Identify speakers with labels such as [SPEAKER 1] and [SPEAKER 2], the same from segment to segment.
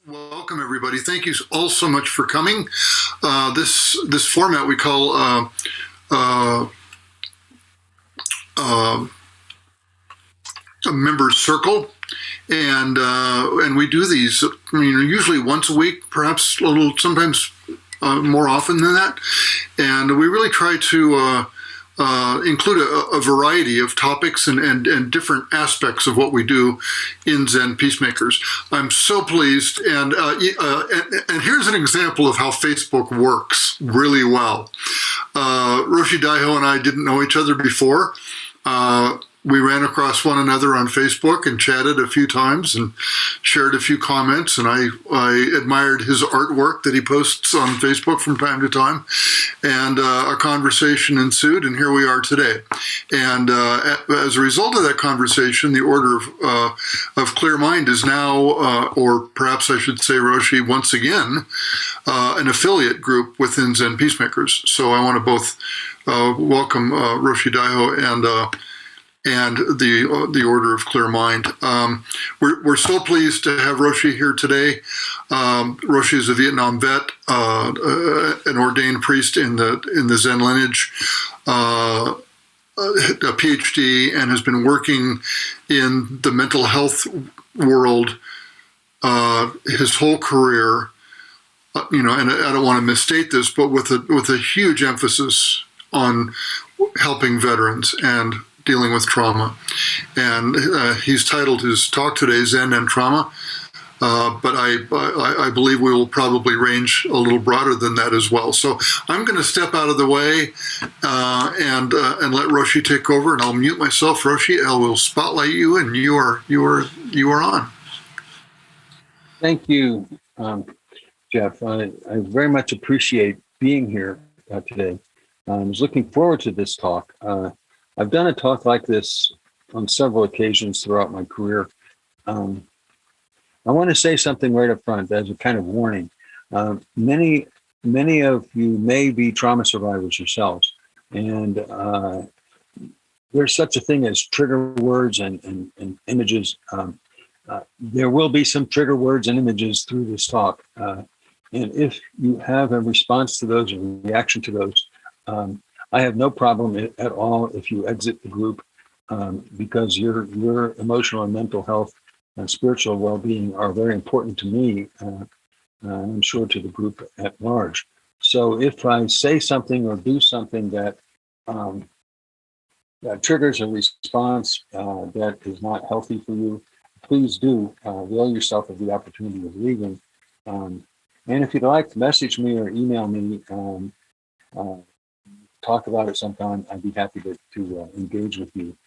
[SPEAKER 1] Welcome, everybody. Thank you all so much for coming. This format we call a members circle, and we do these, usually once a week, perhaps a little, sometimes more often than that. And we really try to include a variety of topics and different aspects of what we do in Zen Peacemakers. I'm so pleased, and here's an example of how Facebook works really well. Roshi Daiho and I didn't know each other before. We ran across one another on Facebook and chatted a few times and shared a few comments, and I admired his artwork that he posts on Facebook from time to time, and a conversation ensued, and here we are today. And as a result of that conversation, the Order of Clear Mind is now, or perhaps I should say, Roshi, once again, an affiliate group within Zen Peacemakers. So I want to both welcome Roshi Daiho and the Order of Clear Mind. We're so pleased to have Roshi here today. Roshi is a Vietnam vet, an ordained priest in the Zen lineage, a PhD, and has been working in the mental health world his whole career. And I don't want to misstate this, but with a huge emphasis on helping veterans and dealing with trauma. And he's titled his talk today, Zen and Trauma, but I believe we will probably range a little broader than that as well. So I'm going to step out of the way and let Roshi take over, and I'll mute myself. Roshi, I will spotlight you, and you are on.
[SPEAKER 2] Thank you, Jeff. I very much appreciate being here today. I was looking forward to this talk. I've done a talk like this on several occasions throughout my career. I want to say something right up front as a kind of warning. Many of you may be trauma survivors yourselves, and there's such a thing as trigger words and images. There will be some trigger words and images through this talk. And if you have a response to those or reaction to those, I have no problem at all if you exit the group, because your emotional and mental health and spiritual well-being are very important to me, and I'm sure to the group at large. So if I say something or do something that triggers a response that is not healthy for you, please do avail yourself of the opportunity of leaving. And if you'd like, message me or email me. Talk about it sometime. I'd be happy to engage with you.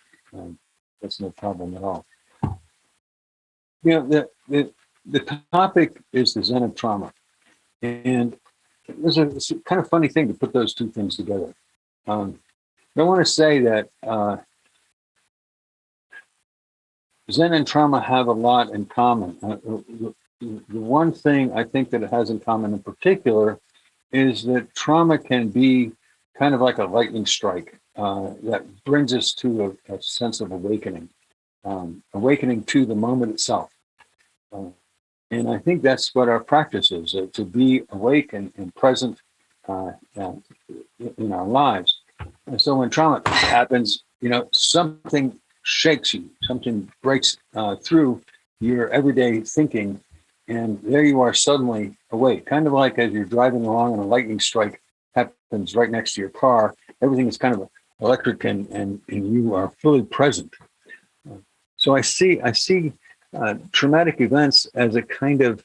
[SPEAKER 2] That's no problem at all. The topic is the Zen of Trauma, and it's a kind of funny thing to put those two things together. I want to say that Zen and trauma have a lot in common. The one thing I think that it has in common in particular is that trauma can be kind of like a lightning strike that brings us to a sense of awakening to the moment itself. And I think that's what our practice is, to be awake and present in our lives. And so when trauma happens, something shakes you, something breaks through your everyday thinking, and there you are suddenly awake, kind of like as you're driving along and a lightning strike happens right next to your car. Everything is kind of electric, and you are fully present. So I see traumatic events as a kind of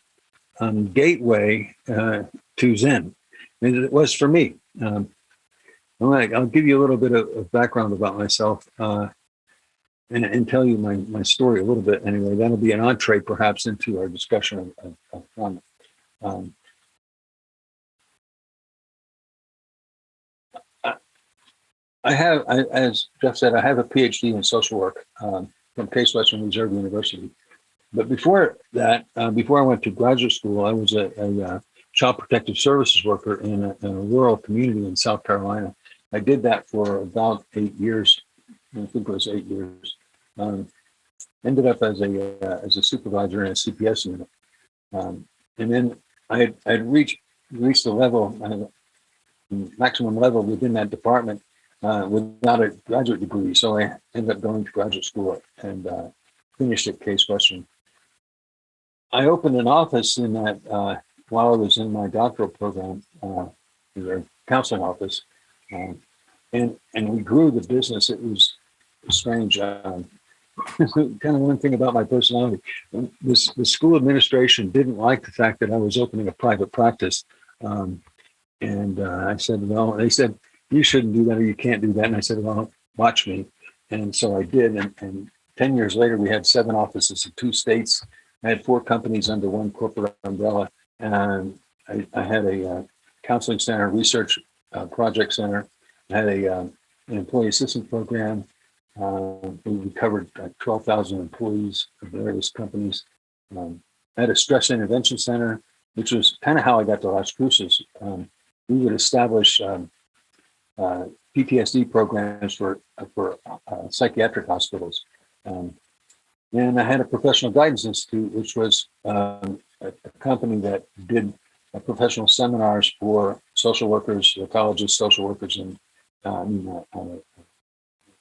[SPEAKER 2] gateway to Zen, and it was for me. I'll give you a little bit of background about myself and tell you my story a little bit. Anyway, that'll be an entree perhaps into our discussion of trauma. As Jeff said, I have a PhD in social work from Case Western Reserve University. But before that, before I went to graduate school, I was a child protective services worker in a rural community in South Carolina. I did that for about 8 years. I think it was 8 years. Ended up as a supervisor in a CPS unit. then I'd reached the level, maximum level within that department without a graduate degree. So I ended up going to graduate school and finished at Case Western. I opened an office in that while I was in my doctoral program, the counseling office, and we grew the business. It was strange. Kind of one thing about my personality. The school administration didn't like the fact that I was opening a private practice. And I said, well, they said, you shouldn't do that or you can't do that. And I said, well, watch me. And so I did. And 10 years later, we had 7 offices in 2 states. I had 4 companies under one corporate umbrella. And I had a counseling center, research project center. I had an employee assistance program. We covered 12,000 employees of various companies. I had a stress intervention center, which was kind of how I got to Las Cruces. We would establish PTSD programs for psychiatric hospitals. And I had a professional guidance institute, which was a company that did professional seminars for social workers, psychologists, social workers, and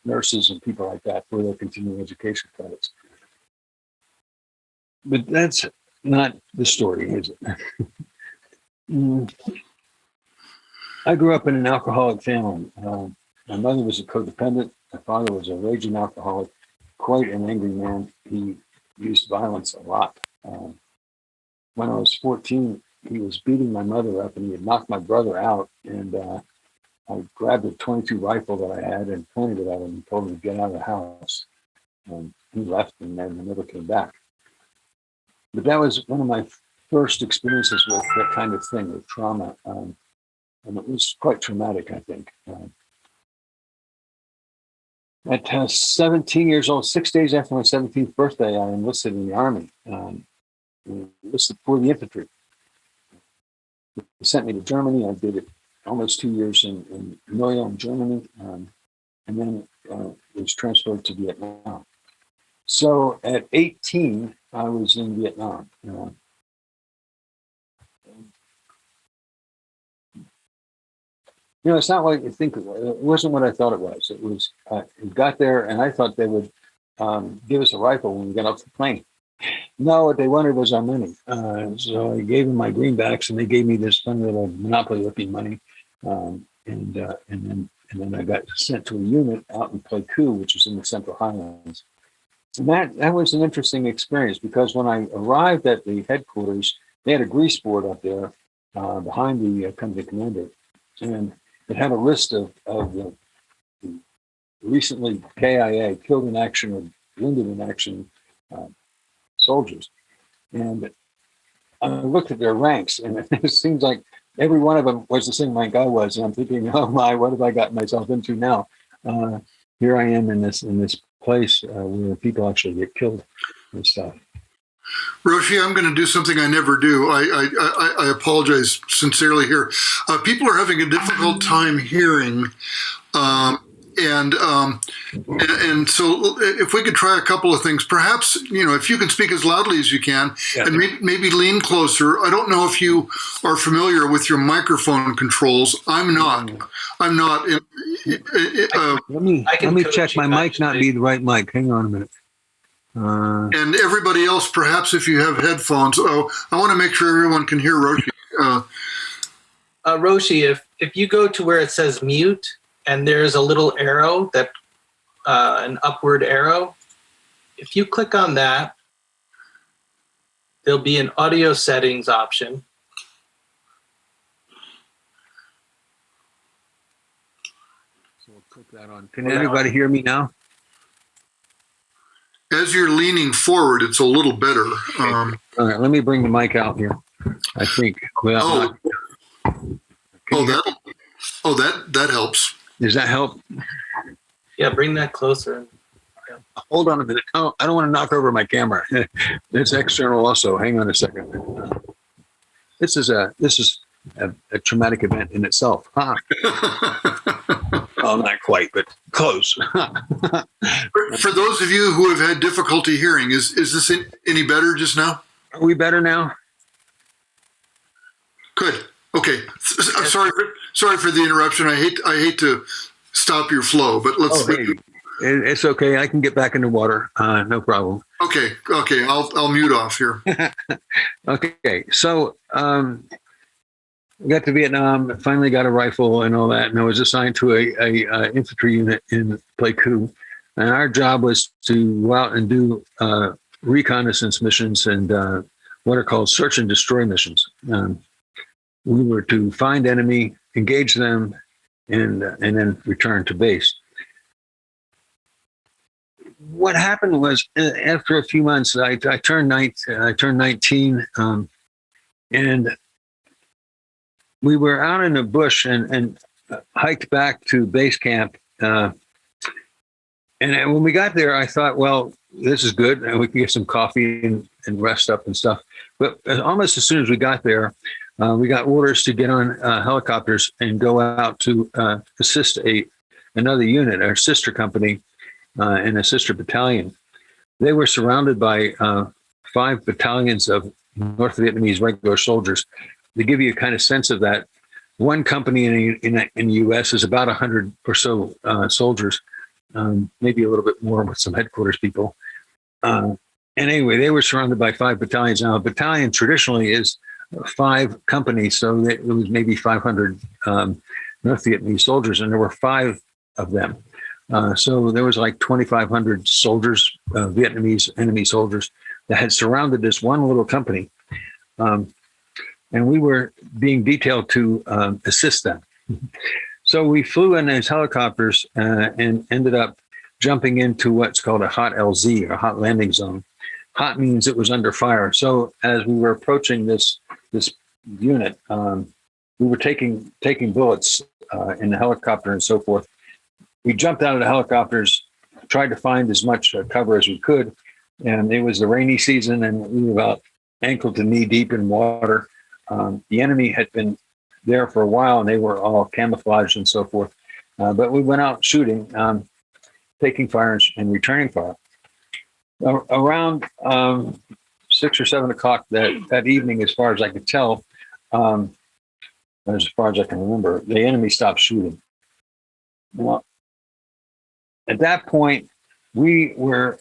[SPEAKER 2] nurses and people like that for their continuing education credits. But that's not the story, is it? I grew up in an alcoholic family. My mother was a codependent. My father was a raging alcoholic, quite an angry man. He used violence a lot. When I was 14, he was beating my mother up and he had knocked my brother out. And I grabbed a .22 rifle that I had and pointed it at him and told him to get out of the house. And he left and then never came back. But that was one of my first experiences with that kind of thing, with trauma. And it was quite traumatic, I think. At 17 years old, 6 days after my 17th birthday, I enlisted in the Army. Enlisted for the infantry. They sent me to Germany. I did it almost 2 years in Noyon, Germany, and then was transferred to Vietnam. So at 18, I was in Vietnam. It's not like you think it was. It wasn't what I thought it was. It was, we got there and I thought they would give us a rifle when we got off the plane. No, what they wanted was our money. So I gave them my greenbacks and they gave me this fun little monopoly looking money. And then I got sent to a unit out in Pleiku, which is in the Central Highlands. And that was an interesting experience because when I arrived at the headquarters, they had a grease board up there behind the company commander. And it had a list of the recently KIA, killed in action or wounded in action soldiers. And I looked at their ranks and it seems like every one of them was the same rank I was. And I'm thinking, oh my, what have I gotten myself into now? Here I am in this place where people actually get killed and stuff.
[SPEAKER 1] Roshi, I'm going to do something I never do. I apologize sincerely here. People are having a difficult time hearing, and so if we could try a couple of things, perhaps if you can speak as loudly as you can, yeah, and maybe lean closer. I don't know if you are familiar with your microphone controls. I'm not. I'm not.
[SPEAKER 2] Let me check my mic. Not be the right mic. Hang on a minute.
[SPEAKER 1] And everybody else, perhaps if you have headphones. Oh, I want to make sure everyone can hear Roshi.
[SPEAKER 3] Roshi, if you go to where it says mute and there's a little arrow that an upward arrow, if you click on that, there'll be an audio settings option.
[SPEAKER 2] So we'll click that on. Can anybody hear me now?
[SPEAKER 1] As you're leaning forward, it's a little better.
[SPEAKER 2] All right, let me bring the mic out here. I think. Well,
[SPEAKER 1] that helps.
[SPEAKER 2] Does that help?
[SPEAKER 3] Yeah, bring that closer.
[SPEAKER 2] Yeah. Hold on a minute. Oh, I don't want to knock over my camera. It's external also. Hang on a second. This is a traumatic event in itself. Huh? Well, not quite, but close.
[SPEAKER 1] For those of you who have had difficulty hearing, is this any better just now?
[SPEAKER 2] Are we better now?
[SPEAKER 1] Good. Okay. Sorry for the interruption. I hate to stop your flow, but let's.
[SPEAKER 2] Oh, hey, it's okay. I can get back in the water. No problem.
[SPEAKER 1] Okay. I'll mute off here.
[SPEAKER 2] Okay. So we got to Vietnam. Finally got a rifle and all that, and I was assigned to a infantry unit in Pleiku, and our job was to go out and do reconnaissance missions and what are called search and destroy missions. We were to find enemy, engage them, and then return to base. What happened was, after a few months, I turned 19, and we were out in the bush and hiked back to base camp. And when we got there, I thought, well, this is good, and we can get some coffee and rest up and stuff. But almost as soon as we got there, we got orders to get on helicopters and go out to assist another unit, our sister company, and a sister battalion. They were surrounded by 5 battalions of North Vietnamese regular soldiers. To give you a kind of sense of that, one company in the U.S. is about 100 or so soldiers, maybe a little bit more with some headquarters people. And anyway, they were surrounded by 5 battalions. Now, a battalion traditionally is 5 companies, so it was maybe 500 North Vietnamese soldiers, and there were 5 of them. So there was like 2,500 soldiers, Vietnamese enemy soldiers, that had surrounded this one little company. And we were being detailed to assist them. So we flew in these helicopters and ended up jumping into what's called a hot LZ, or hot landing zone. Hot means it was under fire. So as we were approaching this unit, we were taking bullets in the helicopter and so forth. We jumped out of the helicopters, tried to find as much cover as we could. And it was the rainy season, and we were about ankle to knee deep in water. The enemy had been there for a while, and they were all camouflaged and so forth. But we went out shooting, taking fire and returning fire. Around 6 or 7 o'clock that evening, as far as I could tell, as far as I can remember, the enemy stopped shooting. Well, at that point, we were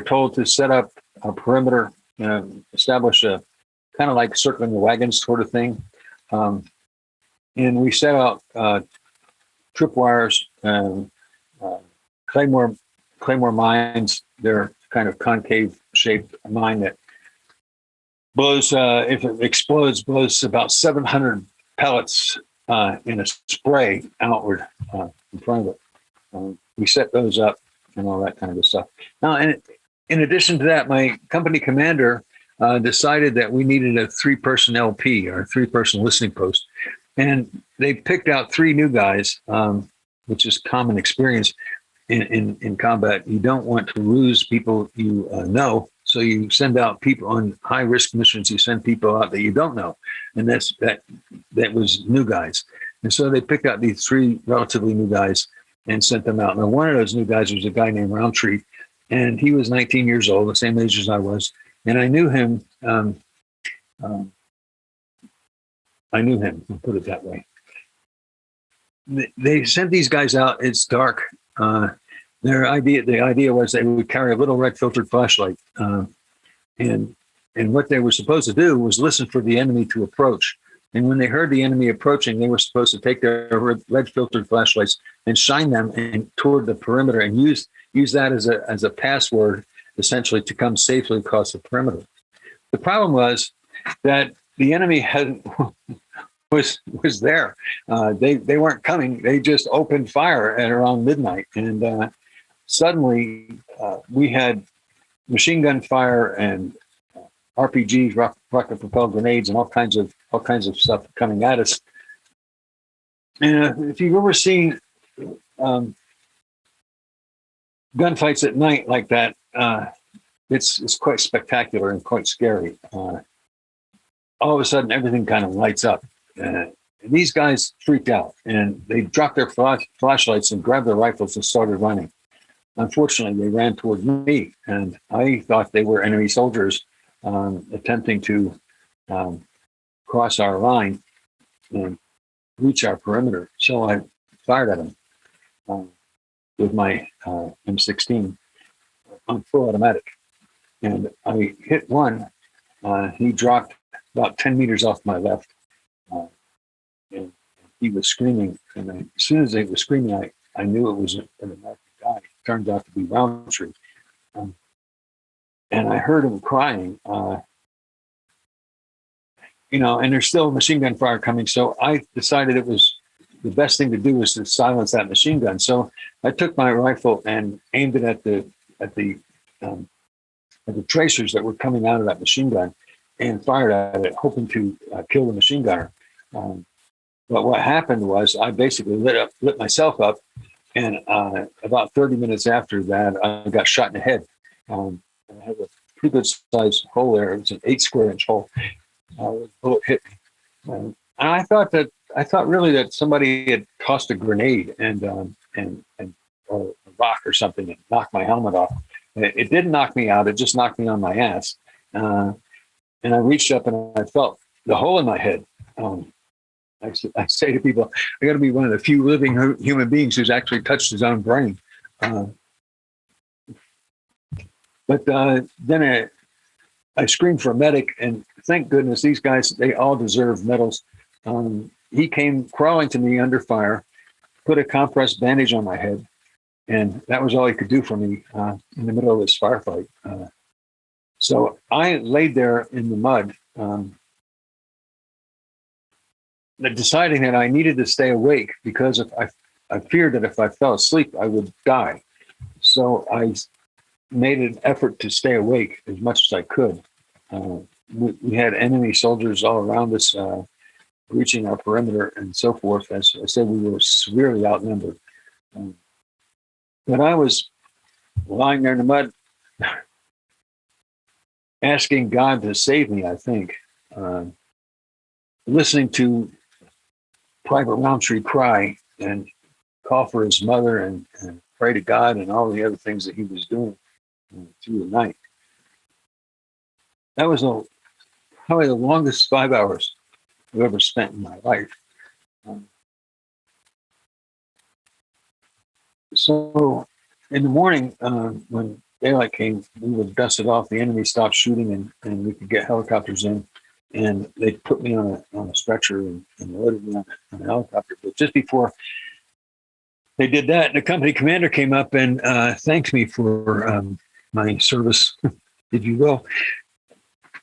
[SPEAKER 2] told to set up a perimeter, establish a kind of like circling the wagons sort of thing. And we set out tripwires and claymore mines. They're kind of concave shaped mine that blows, if it explodes, blows about 700 pellets in a spray outward in front of it. We set those up and all that kind of stuff. Now, in addition to that, my company commander decided that we needed a 3-person LP, or 3-person listening post. And they picked out 3 new guys, which is common experience in combat. You don't want to lose people you know, so you send out people on high-risk missions. You send people out that you don't know, and that was new guys. And so they picked out these 3 relatively new guys and sent them out. Now, one of those new guys was a guy named Roundtree, and he was 19 years old, the same age as I was. And I knew him. I'll put it that way. They sent these guys out. It's dark. The idea was they would carry a little red filtered flashlight, and what they were supposed to do was listen for the enemy to approach. And when they heard the enemy approaching, they were supposed to take their red filtered flashlights and shine them toward the perimeter and use that as a password, essentially, to come safely across the perimeter. The problem was that the enemy was there. They weren't coming. They just opened fire at around midnight, and suddenly we had machine gun fire and RPGs, rocket propelled grenades, and all kinds of stuff coming at us. And if you've ever seen gunfights at night like that, it's quite spectacular and quite scary. All of a sudden, everything kind of lights up. These guys freaked out, and they dropped their flashlights and grabbed their rifles and started running. Unfortunately, they ran toward me, and I thought they were enemy soldiers attempting to cross our line and reach our perimeter. So I fired at him with my M16 on full automatic. And I hit one. He dropped about 10 meters off my left. And he was screaming. And as soon as he was screaming, I knew it was an American guy. It turned out to be Roundtree. And I heard him crying. And there's still machine gun fire coming. So I decided it was the best thing to do was to silence that machine gun. So I took my rifle and aimed it at the tracers that were coming out of that machine gun and fired at it, hoping to kill the machine gunner. But what happened was I basically lit myself up. And about 30 minutes after that, I got shot in the head. I had a pretty good sized hole there. It was an 8 square inch hole. The bullet hit me. And I thought really that somebody had tossed a grenade and or a rock or something and knocked my helmet off. It didn't knock me out. It just knocked me on my ass. And I reached up and I felt the hole in my head. I say to people, I got to be one of the few living human beings who's actually touched his own brain. But then I screamed for a medic, and thank goodness these guys, they all deserve medals. He came crawling to me under fire, put a compressed bandage on my head, and that was all he could do for me in the middle of this firefight. So I laid there in the mud, deciding that I needed to stay awake because I feared that if I fell asleep, I would die. So I made an effort to stay awake as much as I could. We had enemy soldiers all around us, breaching our perimeter and so forth. As I said, we were severely outnumbered. But I was lying there in the mud, asking God to save me, I think. Listening to Private Roundtree cry and call for his mother and pray to God and all the other things that he was doing through the night. That was probably the longest 5 hours I've ever spent in my life. So in the morning, when daylight came, we would dust it off. The enemy stopped shooting, and we could get helicopters in. And they put me on a stretcher and loaded me on a helicopter. But just before they did that, the company commander came up and thanked me for my service, if you will.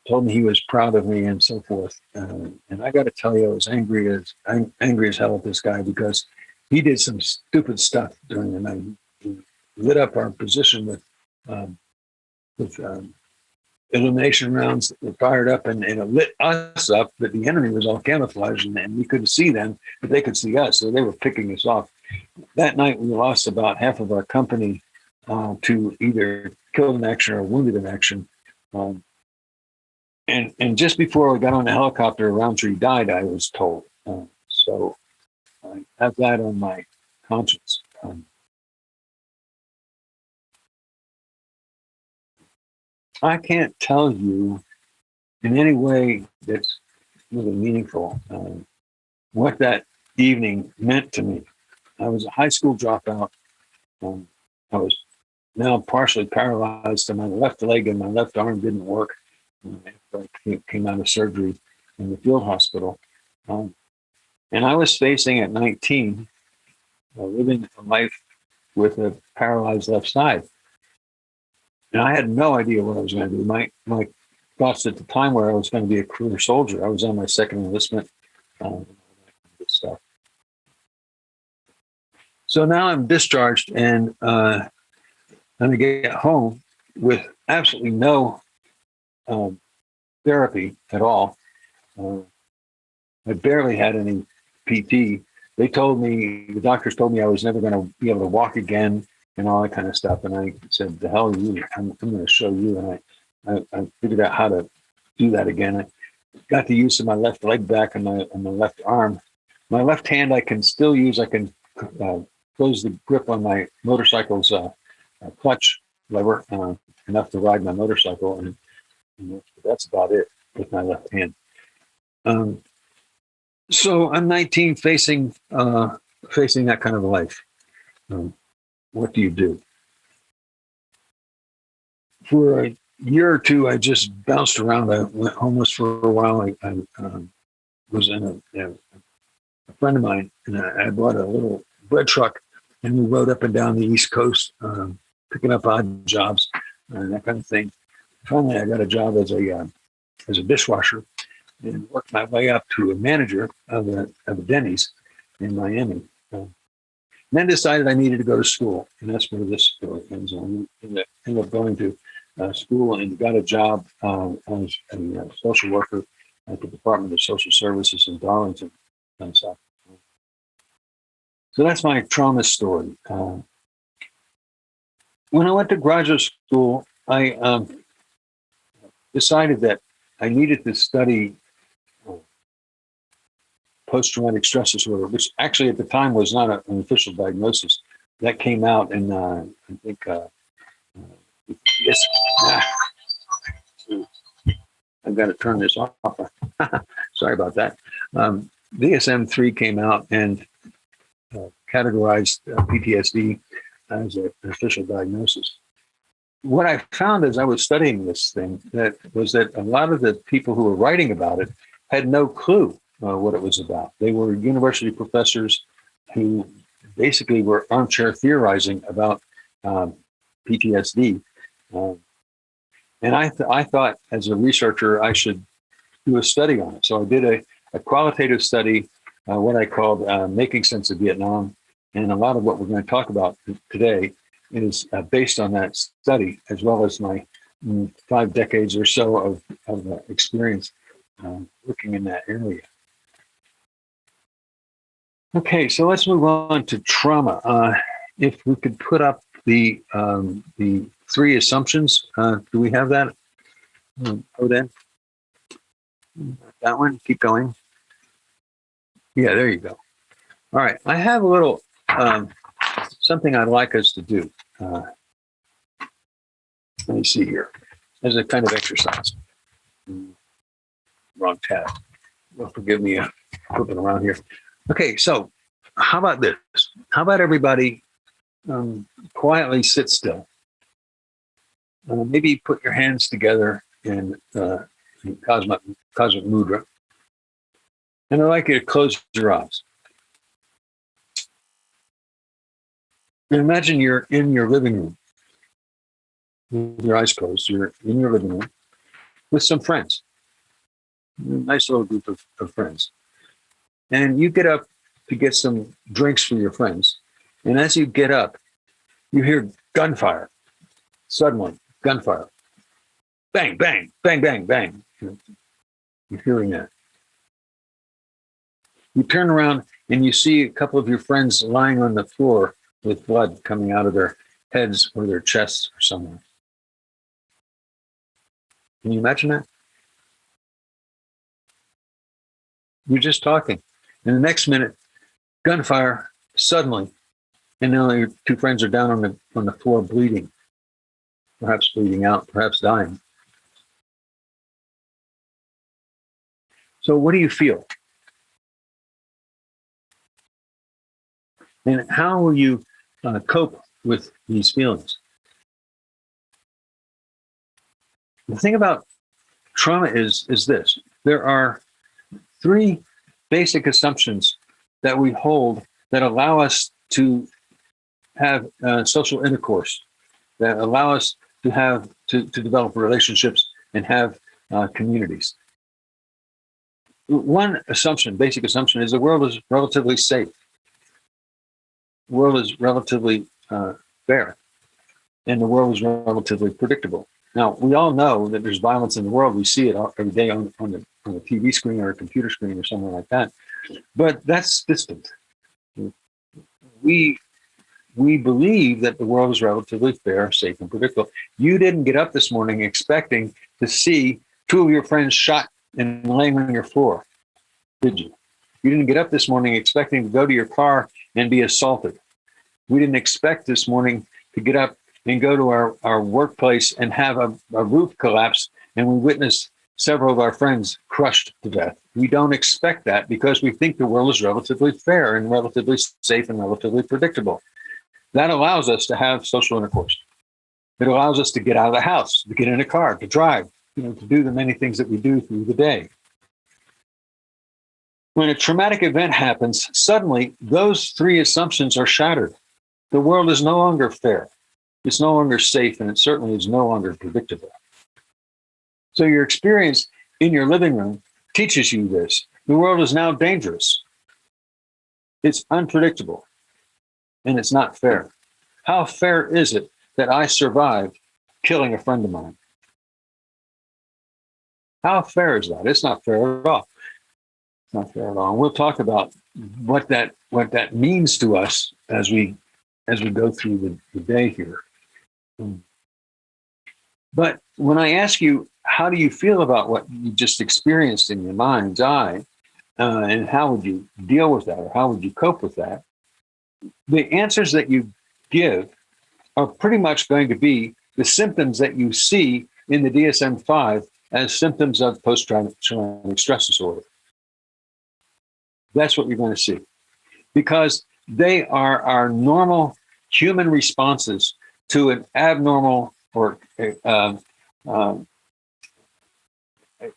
[SPEAKER 2] Told me he was proud of me and so forth. And I got to tell you, I was angry as hell at this guy because he did some stupid stuff during the night. He lit up our position with illumination rounds that were fired up, and it lit us up, but the enemy was all camouflaged, and we couldn't see them, but they could see us, so they were picking us off. That night, we lost about half of our company to either killed in action or wounded in action. And just before we got on the helicopter, Roundtree died, I was told. So I have that on my conscience. I can't tell you in any way that's really meaningful what that evening meant to me. I was a high school dropout. I was now partially paralyzed, and my left leg and my left arm didn't work after I came out of surgery in the field hospital. And I was facing at 19, living a life with a paralyzed left side. And I had no idea what I was going to do. My thoughts at the time were I was going to be a career soldier. I was on my second enlistment. Good stuff. So now I'm discharged, and I get home with absolutely no therapy at all. I barely had any PT. The doctors told me I was never going to be able to walk again and all that kind of stuff. And I said, the hell you, I'm going to show you. And I figured out how to do that again. I got the use of my left leg back and my left arm. My left hand I can still use. I can close the grip on my motorcycle's clutch lever enough to ride my motorcycle. And that's about it with my left hand. So I'm 19, facing that kind of a life. What do you do? For a year or two, I just bounced around. I went homeless for a while. I was in a friend of mine, and I bought a little bread truck, and we rode up and down the East Coast, picking up odd jobs and that kind of thing. Finally, I got a job as a dishwasher, and worked my way up to a manager of a Denny's in Miami. And then decided I needed to go to school, and that's where this story ends on. Ended up going to school and got a job as a social worker at the Department of Social Services in Darlington, South Carolina. So that's my trauma story. When I went to graduate school, I decided that I needed to study post-traumatic stress disorder, which actually at the time was not an official diagnosis. That came out in, I think, yes. I've got to turn this off. Sorry about that. DSM-3 came out and categorized PTSD as an official diagnosis. What I found as I was studying this thing was that a lot of the people who were writing about it had no clue what it was about. They were university professors who basically were armchair theorizing about PTSD. And I thought as a researcher, I should do a study on it. So I did a qualitative study, what I called Making Sense of Vietnam. And a lot of what we're going to talk about today is based on that study, as well as my 5 decades or so of experience working in that area. Okay, so let's move on to trauma. If we could put up the 3 assumptions, do we have that? Odin? That one, keep going. Yeah, there you go. All right, I have a little something I'd like us to do. Let me see here, as a kind of exercise. Wrong tab. Well, forgive me flipping around here. Okay, so how about this? How about everybody quietly sit still? Maybe put your hands together in cosmic mudra. And I'd like you to close your eyes. And imagine you're in your living room with your eyes closed. You're in your living room with some friends, a nice little group of friends. And you get up to get some drinks for your friends. And as you get up, you hear gunfire. Suddenly, gunfire. Bang, bang, bang, bang, bang. You're hearing that. You turn around and you see a couple of your friends lying on the floor with blood coming out of their heads or their chests or somewhere. Can you imagine that? You're just talking. And the next minute, gunfire suddenly, and now your 2 friends are down on the floor bleeding, perhaps bleeding out, perhaps dying. So what do you feel? And how will you cope with these feelings? The thing about trauma is this. There are 3 basic assumptions that we hold that allow us to have social intercourse, that allow us to have to develop relationships and have communities. One assumption, basic assumption, is the world is relatively safe. The world is relatively fair, and the world is relatively predictable. Now, we all know that there's violence in the world. We see it every day on the TV screen or a computer screen or something like that. But that's distant. We believe that the world is relatively fair, safe, and predictable. You didn't get up this morning expecting to see 2 of your friends shot and laying on your floor, did you? You didn't get up this morning expecting to go to your car and be assaulted. We didn't expect this morning to get up and go to our workplace and have a roof collapse, and we witnessed several of our friends crushed to death. We don't expect that because we think the world is relatively fair and relatively safe and relatively predictable. That allows us to have social intercourse. It allows us to get out of the house, to get in a car, to drive, to do the many things that we do through the day. When a traumatic event happens, suddenly those three assumptions are shattered. The world is no longer fair. It's no longer safe, and it certainly is no longer predictable. So your experience in your living room teaches you this. The world is now dangerous. It's unpredictable, and it's not fair. How fair is it that I survived killing a friend of mine? How fair is that? It's not fair at all. It's not fair at all. And we'll talk about what that means to us as we go through the day here. But when I ask you, how do you feel about what you just experienced in your mind's eye, and how would you deal with that, or how would you cope with that? The answers that you give are pretty much going to be the symptoms that you see in the DSM-5 as symptoms of post-traumatic stress disorder. That's what you're going to see, because they are our normal human responses to an abnormal or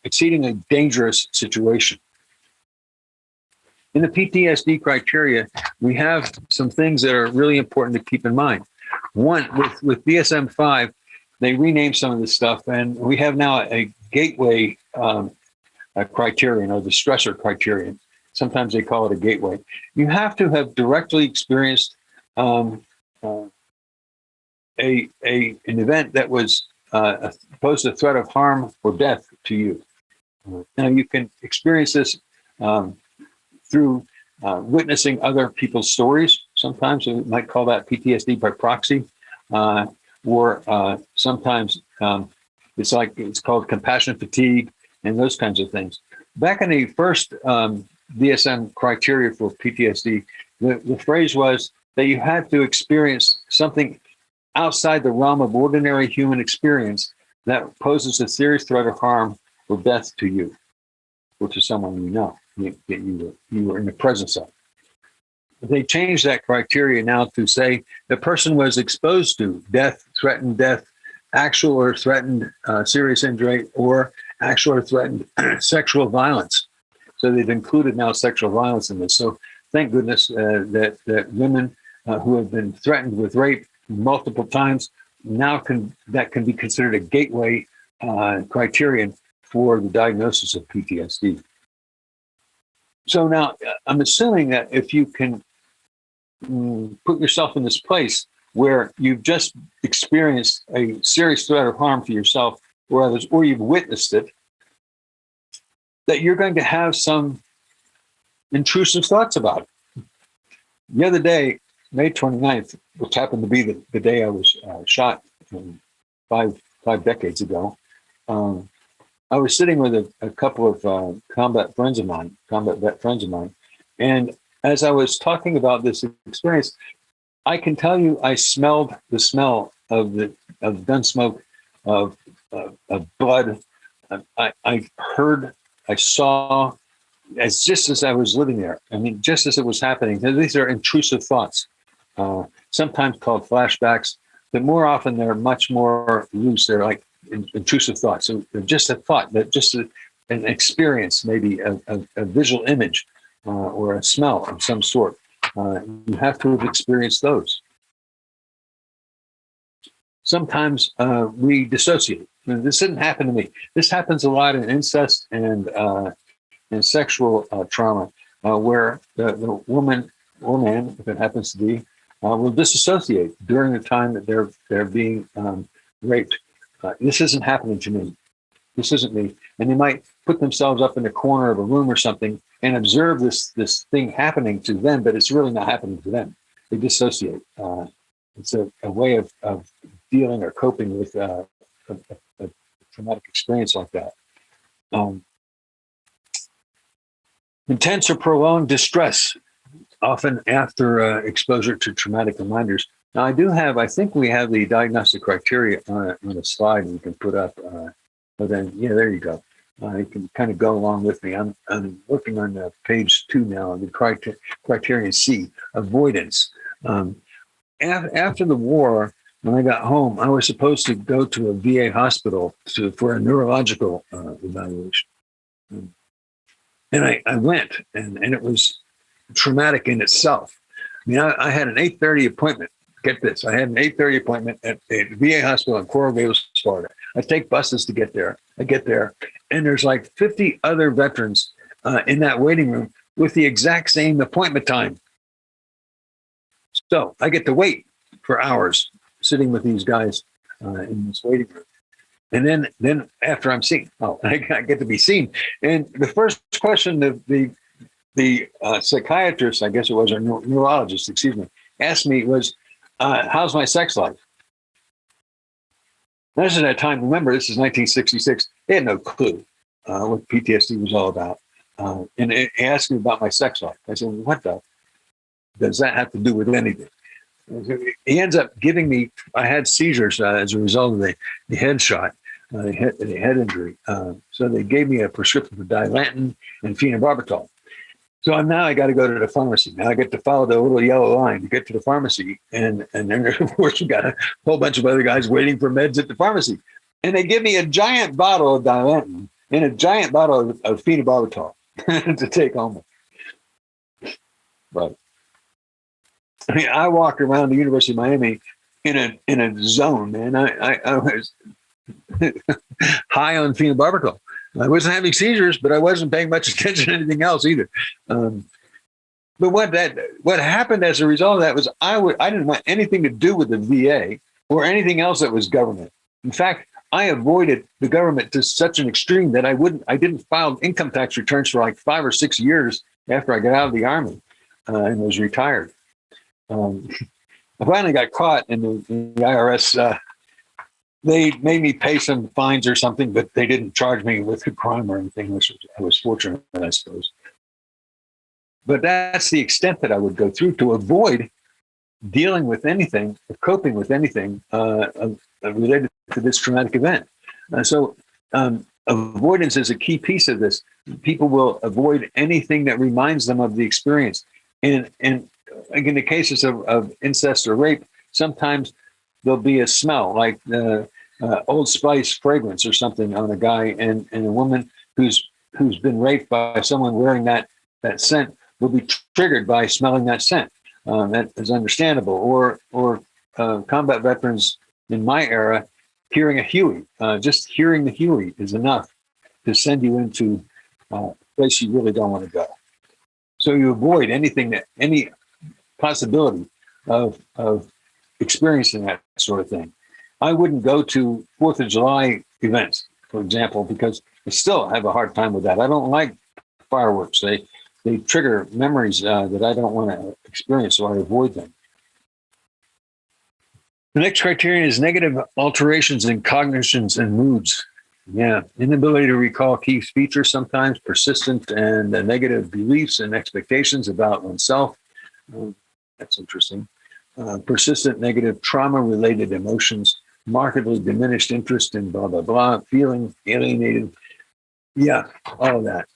[SPEAKER 2] exceedingly dangerous situation. In the PTSD criteria, we have some things that are really important to keep in mind. One, with DSM-5, they renamed some of this stuff, and we have now a gateway criterion, or the stressor criterion. Sometimes they call it a gateway. You have to have directly experienced an event that was posed a threat of harm or death to you. Now, you can experience this through witnessing other people's stories. Sometimes we might call that PTSD by proxy, or sometimes it's called compassion fatigue and those kinds of things. Back in the first DSM criteria for PTSD, the phrase was that you had to experience something outside the realm of ordinary human experience that poses a serious threat of harm or death to you, or to someone you know that you were in the presence of. They changed that criteria now to say the person was exposed to death, threatened death, actual or threatened serious injury, or actual or threatened sexual violence. So they've included now sexual violence in this. So thank goodness that women who have been threatened with rape multiple times now can be considered a gateway criterion for the diagnosis of PTSD. So now I'm assuming that if you can put yourself in this place where you've just experienced a serious threat of harm to yourself or others, or you've witnessed it, that you're going to have some intrusive thoughts about it. The other day, May 29th, which happened to be the day I was shot 5 decades ago, I was sitting with a couple of combat vet friends of mine, and as I was talking about this experience, I can tell you I smelled the smell of gun smoke, of blood. I saw, just as I was living there. I mean, just as it was happening. These are intrusive thoughts, sometimes called flashbacks, but more often they're much more loose. They're like intrusive thoughts. So they're just a thought, that just an experience, maybe a visual image or a smell of some sort. You have to have experienced those. Sometimes we dissociate. This didn't happen to me. This happens a lot in incest and sexual trauma, where the woman or man, if it happens to be, will disassociate during the time that they're being raped. This isn't happening to me. This isn't me. And they might put themselves up in the corner of a room or something and observe this thing happening to them, but it's really not happening to them. They dissociate. It's a way of dealing or coping with a traumatic experience like that. Intense or prolonged distress, often after exposure to traumatic reminders. Now, I think we have the diagnostic criteria on a slide we can put up. But then, yeah, there you go. You can kind of go along with me. I'm working on page 2 now, the criterion C, avoidance. After the war, when I got home, I was supposed to go to a VA hospital for a neurological evaluation. And I went, and it was traumatic in itself. I mean, I had an 8:30 appointment. Get this, I had an 8:30 appointment at a VA hospital in Coral Gables, Florida. I take buses to get there. I get there, and there's like 50 other veterans in that waiting room with the exact same appointment time. So I get to wait for hours sitting with these guys in this waiting room. And then after I'm seen, I get to be seen. And the first question the psychiatrist, I guess it was, or neurologist, excuse me, asked me was, how's my sex life? This is that time, remember, this is 1966. They had no clue what PTSD was all about. And he asked me about my sex life. I said, what does that have to do with anything? He ends up giving me, I had seizures as a result of the head shot, the head injury. So they gave me a prescription for Dilantin and phenobarbital. So I got to go to the pharmacy. Now I get to follow the little yellow line to get to the pharmacy. And then, of course, you got a whole bunch of other guys waiting for meds at the pharmacy. And they give me a giant bottle of Dilantin and a giant bottle of phenobarbital to take home. But I mean, I walked around the University of Miami in a zone, man. I was high on phenobarbital. I wasn't having seizures, but I wasn't paying much attention to anything else either. But what happened as a result of that was I didn't want anything to do with the VA or anything else that was government. In fact, I avoided the government to such an extreme that I didn't file income tax returns for like 5 or 6 years after I got out of the Army and was retired. I finally got caught, and the IRS, they made me pay some fines or something, but they didn't charge me with a crime or anything, which I was fortunate, I suppose. But that's the extent that I would go through to avoid dealing with anything, coping with anything related to this traumatic event. So avoidance is a key piece of this. People will avoid anything that reminds them of the experience. And like in the cases of incest or rape, sometimes there'll be a smell like Old Spice fragrance or something on a guy, and a woman who's been raped by someone wearing that scent will be triggered by smelling that scent. That is understandable. Or combat veterans in my era, hearing a Huey, just hearing the Huey is enough to send you into a place you really don't want to go. So you avoid any possibility of experiencing that sort of thing. I wouldn't go to 4th of July events, for example, because I still have a hard time with that. I don't like fireworks. They trigger memories that I don't want to experience, so I avoid them. The next criterion is negative alterations in cognitions and moods. Yeah, inability to recall key features sometimes, persistent and negative beliefs and expectations about oneself. That's interesting. Persistent negative trauma-related emotions, markedly diminished interest in blah, blah, blah, feeling alienated. Yeah, all of that.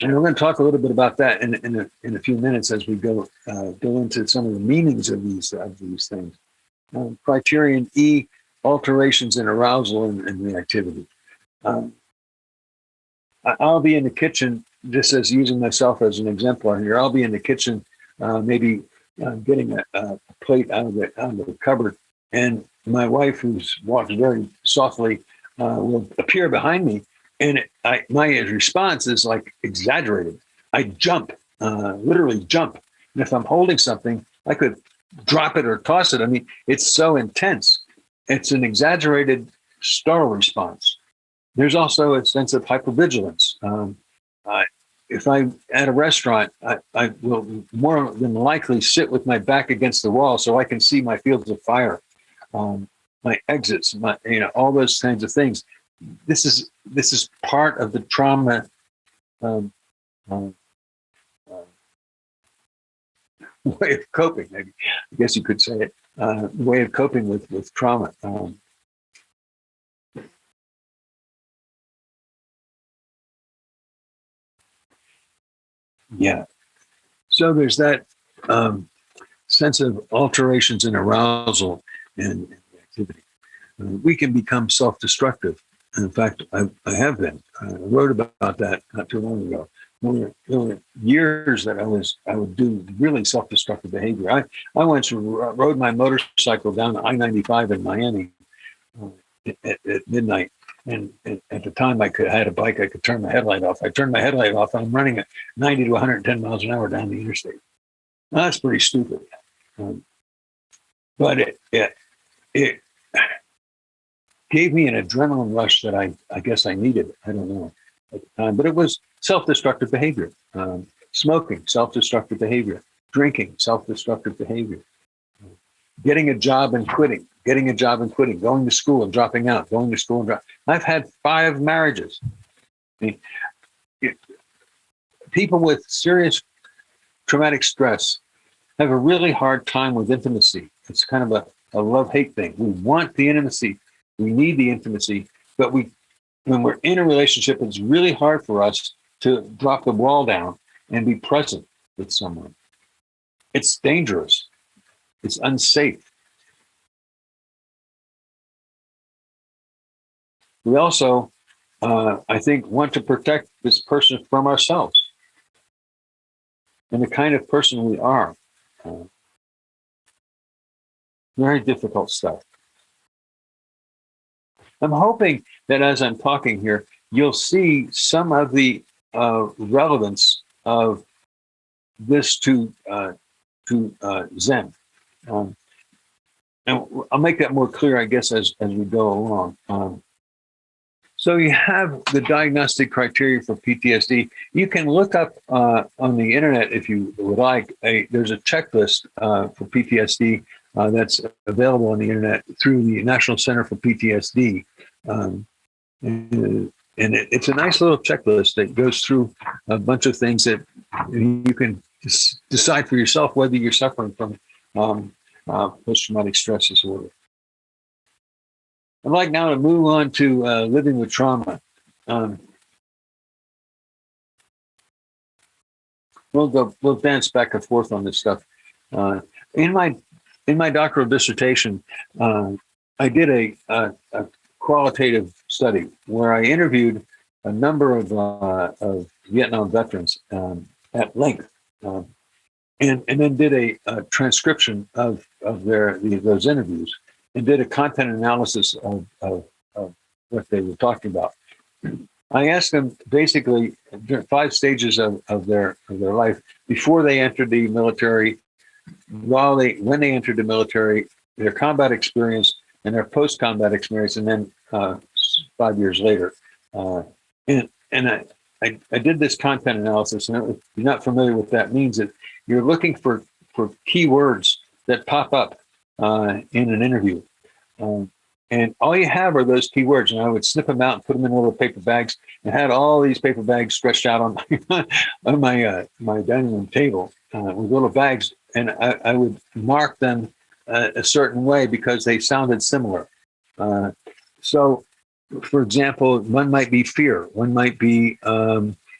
[SPEAKER 2] And we're going to talk a little bit about that in a few minutes as we go into some of the meanings of these things. Criterion E, alterations in arousal and reactivity. I'll be in the kitchen, just as using myself as an exemplar here. I'll be in the kitchen, maybe getting a plate out of the cupboard, and my wife, who's walks very softly, will appear behind me, and my response is like exaggerated. I jump, literally jump, and if I'm holding something, I could drop it or toss it. I mean, it's so intense. It's an exaggerated startle response. There's also a sense of hypervigilance. If I'm at a restaurant, I will more than likely sit with my back against the wall so I can see my fields of fire, my exits, all those kinds of things. This is part of the trauma way of coping. Maybe I guess you could say it. Way of coping with trauma. Yeah. So there's that sense of alterations in arousal and activity. We can become self-destructive. In fact, I have been. I wrote about that not too long ago. There were years that I would do really self-destructive behavior. I once rode my motorcycle down I-95 in Miami at midnight. And at the time, I had a bike. I could turn my headlight off. I turned my headlight off, and I'm running at 90 to 110 miles an hour down the interstate. Now, that's pretty stupid. But it gave me an adrenaline rush that I guess I needed. I don't know at the time, but it was self-destructive behavior. Smoking, self-destructive behavior. Drinking, self-destructive behavior. Getting a job and quitting. Going to school and dropping out, going to school and dropping. I've had 5 marriages. I mean, people with serious traumatic stress have a really hard time with intimacy. It's kind of a love-hate thing. We want the intimacy. We need the intimacy. But when we're in a relationship, it's really hard for us to drop the wall down and be present with someone. It's dangerous. It's unsafe. We also, I think, want to protect this person from ourselves and the kind of person we are. Very difficult stuff. I'm hoping that as I'm talking here, you'll see some of the relevance of this to Zen. And I'll make that more clear, I guess, as we go along. So you have the diagnostic criteria for PTSD. You can look up on the internet if you would like. There's a checklist for PTSD that's available on the internet through the National Center for PTSD. And it's a nice little checklist that goes through a bunch of things that you can decide for yourself whether you're suffering from post-traumatic stress disorder. I'd like now to move on to living with trauma. We'll dance back and forth on this stuff. In my doctoral dissertation, I did a qualitative study where I interviewed a number of Vietnam veterans at length, and then did a transcription of those interviews, and did a content analysis of what they were talking about. I asked them basically 5 stages of their life before they entered the military, when they entered the military, their combat experience, and their post-combat experience, and then 5 years later. And I did this content analysis, and if you're not familiar with what that means, that you're looking for key words that pop up in an interview. And all you have are those key words. And I would snip them out and put them in little paper bags, and had all these paper bags stretched out on my dining room table with little bags. And I would mark them a certain way because they sounded similar. So, for example, one might be fear, one might be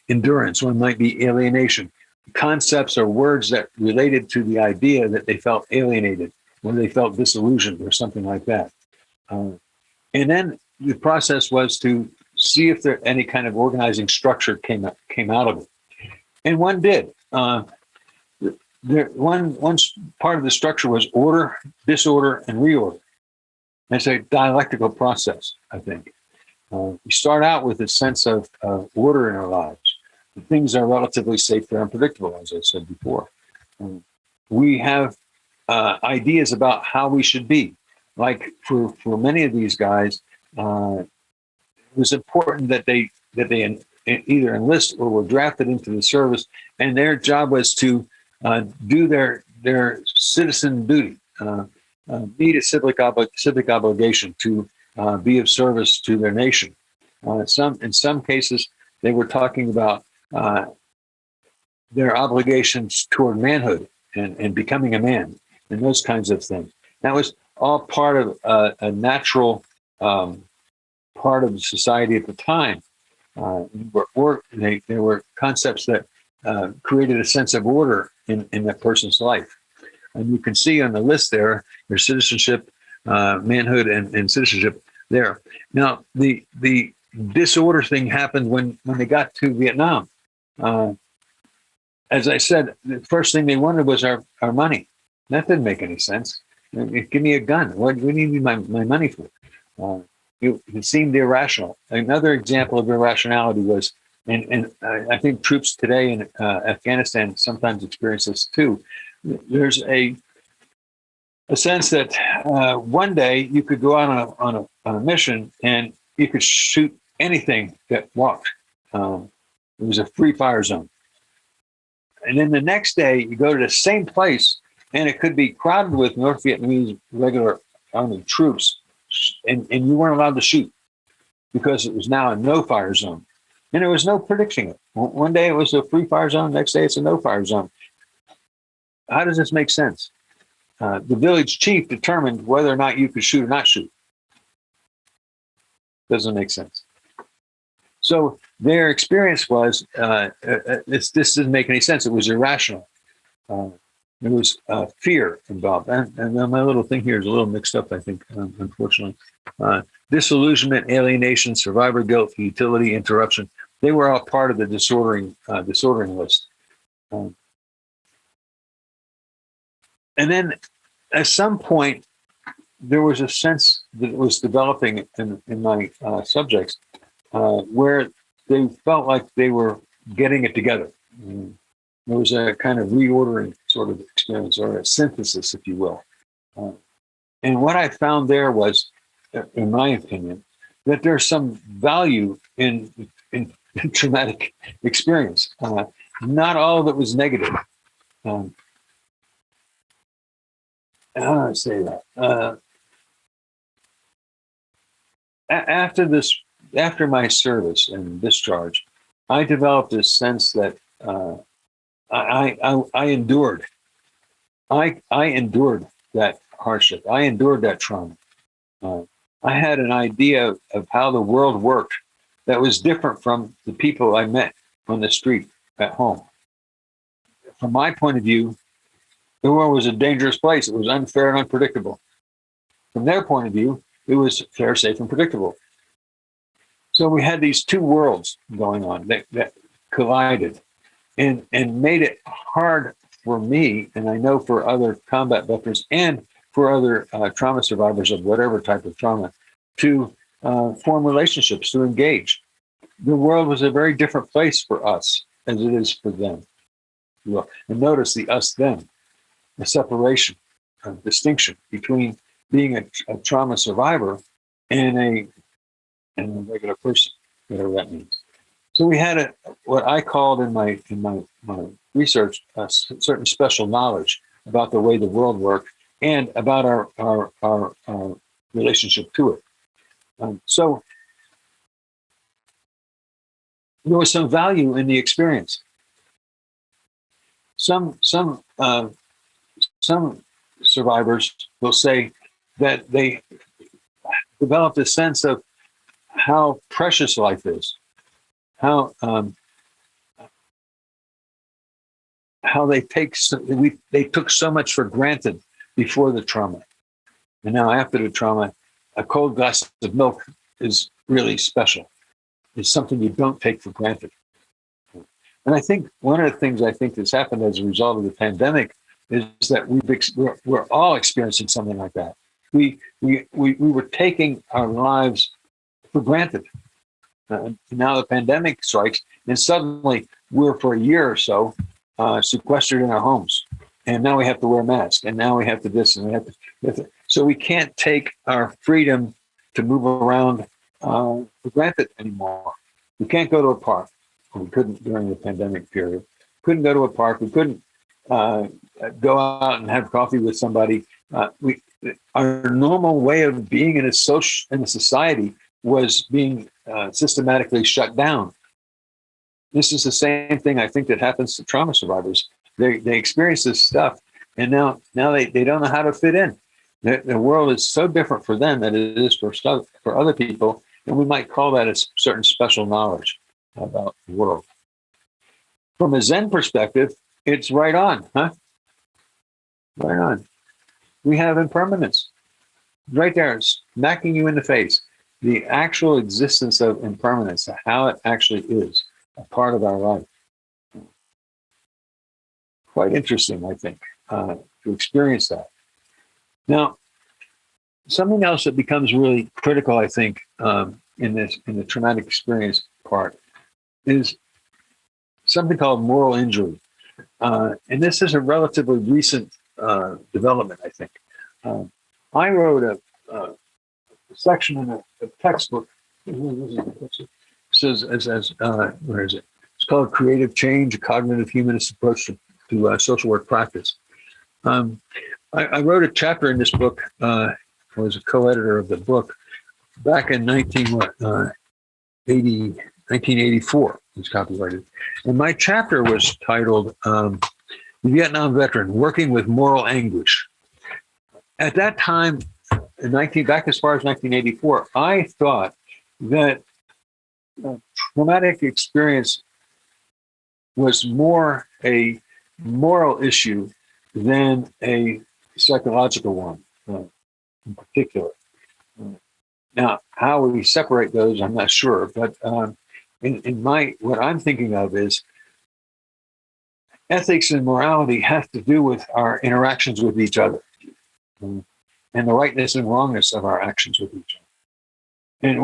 [SPEAKER 2] endurance, one might be alienation. Concepts or words that related to the idea that they felt alienated, or they felt disillusioned, or something like that. And then the process was to see if there any kind of organizing structure came out of it. And one did. One part of the structure was order, disorder, and reorder. It's a dialectical process, I think. We start out with a sense of order in our lives. Things are relatively safe, fair, and predictable, as I said before. We have ideas about how we should be. Like for many of these guys, it was important that they either enlist or were drafted into the service, and their job was to do their citizen duty, meet a civic obligation to be of service to their nation. In some cases, they were talking about their obligations toward manhood and becoming a man, and those kinds of things. That was all part of a natural part of society at the time. There were concepts that created a sense of order in that person's life. And you can see on the list there, their citizenship, manhood, and citizenship there. Now, the disorder thing happened when they got to Vietnam. As I said, the first thing they wanted was our money. That didn't make any sense. Give me a gun. What do you need my money for? It seemed irrational. Another example of irrationality was, and I think troops today in Afghanistan sometimes experience this too. There's a sense that one day you could go out on a mission and you could shoot anything that walked. It was a free fire zone. And then the next day you go to the same place and it could be crowded with North Vietnamese regular army troops, and you weren't allowed to shoot because it was now a no-fire zone. And there was no predicting it. One day it was a free fire zone, next day it's a no-fire zone. How does this make sense? The village chief determined whether or not you could shoot or not shoot. Doesn't make sense. So their experience was, this doesn't make any sense. It was irrational. There was fear involved. And my little thing here is a little mixed up, I think, unfortunately. Disillusionment, alienation, survivor guilt, futility, interruption. They were all part of the disordering list. And then at some point, there was a sense that was developing in my subjects where they felt like they were getting it together. There was a kind of reordering sort of experience, or a synthesis, if you will. And what I found there was, in my opinion, that there's some value in traumatic experience. Not all of it was negative. How do I say that? After my service and discharge, I developed a sense that I endured. I endured that hardship. I endured that trauma. I had an idea of how the world worked that was different from the people I met on the street at home. From my point of view, the world was a dangerous place. It was unfair and unpredictable. From their point of view, it was fair, safe, and predictable. So we had these two worlds going on that collided and made it hard for me, and I know for other combat veterans and for other trauma survivors of whatever type of trauma, to form relationships, to engage. The world was a very different place for us as it is for them. And notice the us-them, the separation, distinction between being a trauma survivor and a regular person, whatever that means. So we had what I called in my research a certain special knowledge about the way the world worked and about our relationship to it. So there was some value in the experience. Some survivors will say that they developed a sense of how precious life is, how they took so much for granted before the trauma, and now after the trauma, a cold glass of milk is really special. It's something you don't take for granted. And I think one of the things I think that's happened as a result of the pandemic is that we're all experiencing something like that. We were taking our lives for granted. Now the pandemic strikes, and suddenly we're for a year or so sequestered in our homes, and now we have to wear masks, and now we have to this, and we have to. So we can't take our freedom to move around for granted anymore. We can't go to a park. We couldn't during the pandemic period. Couldn't go to a park. We couldn't go out and have coffee with somebody. Our normal way of being in a society was being systematically shut down. This is the same thing I think that happens to trauma survivors. They experience this stuff, and now they don't know how to fit in. The world is so different for them than it is for other people, and we might call that a certain special knowledge about the world. from a Zen perspective, it's right on, huh? Right on. We have impermanence right there, smacking you in the face. The actual existence of impermanence, how it actually is a part of our life. Quite interesting, I think, to experience that. Now, something else that becomes really critical, I think, in the traumatic experience part is something called moral injury. And this is a relatively recent development, I think. I wrote a section in a textbook. It says, where is it? It's called Creative Change, a Cognitive Humanist Approach to Social Work Practice. I wrote a chapter in this book. I was a co-editor of the book back in 1984. It was copyrighted. And my chapter was titled The Vietnam Veteran, Working with Moral Anguish. At that time, back as far as 1984, I thought that traumatic experience was more a moral issue than a psychological one in particular. Now, how we separate those, I'm not sure, but what I'm thinking of is ethics and morality have to do with our interactions with each other and the rightness and wrongness of our actions with each other. And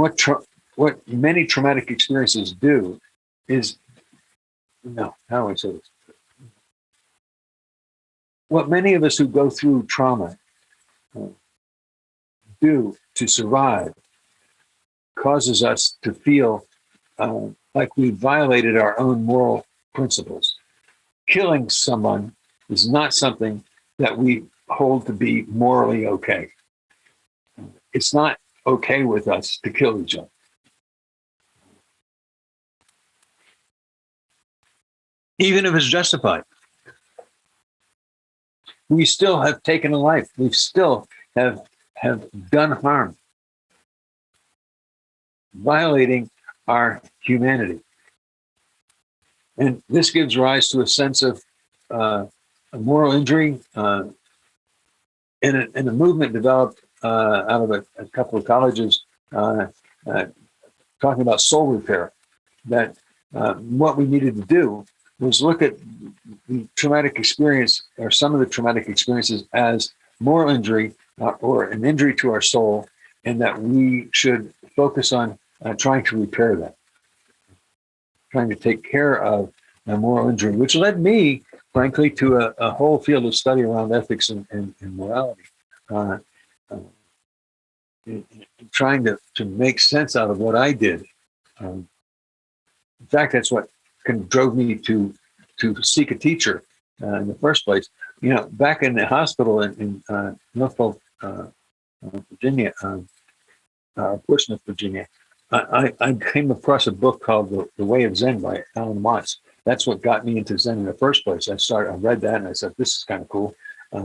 [SPEAKER 2] what many traumatic experiences do is, how do I say this? What many of us who go through trauma do to survive causes us to feel like we violated our own moral principles. Killing someone is not something that we hold to be morally okay. It's not okay with us to kill each other. Even if it's justified. We still have taken a life. We still have done harm, violating our humanity. And this gives rise to a sense of a moral injury, and a movement developed out of a couple of colleges talking about soul repair, that what we needed to do was look at the traumatic experience, or some of the traumatic experiences, as moral injury or an injury to our soul, and that we should focus on trying to repair that, trying to take care of a moral injury, which led me, frankly, to a whole field of study around ethics and morality, trying to make sense out of what I did. In fact, that's what drove me to seek a teacher in the first place. Back in the hospital in Norfolk, Virginia, Portsmouth, Virginia, I came across a book called The Way of Zen by Alan Watts. That's what got me into Zen in the first place. I read that and I said, this is kind of cool.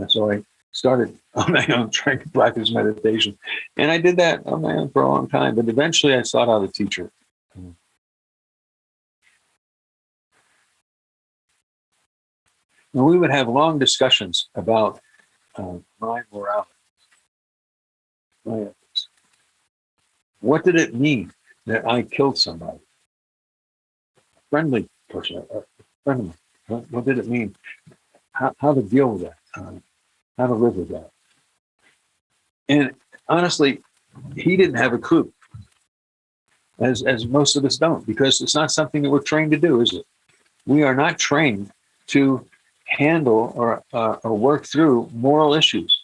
[SPEAKER 2] So I started on my own trying to practice meditation. And I did that on my own for a long time, but eventually I sought out a teacher. And we would have long discussions about my morality, my ethics. What did it mean that I killed somebody? A friendly person, a friend of mine. What did it mean? How to deal with that? How to live with that? And honestly, he didn't have a clue, as most of us don't, because it's not something that we're trained to do, is it? We are not trained to handle or work through moral issues.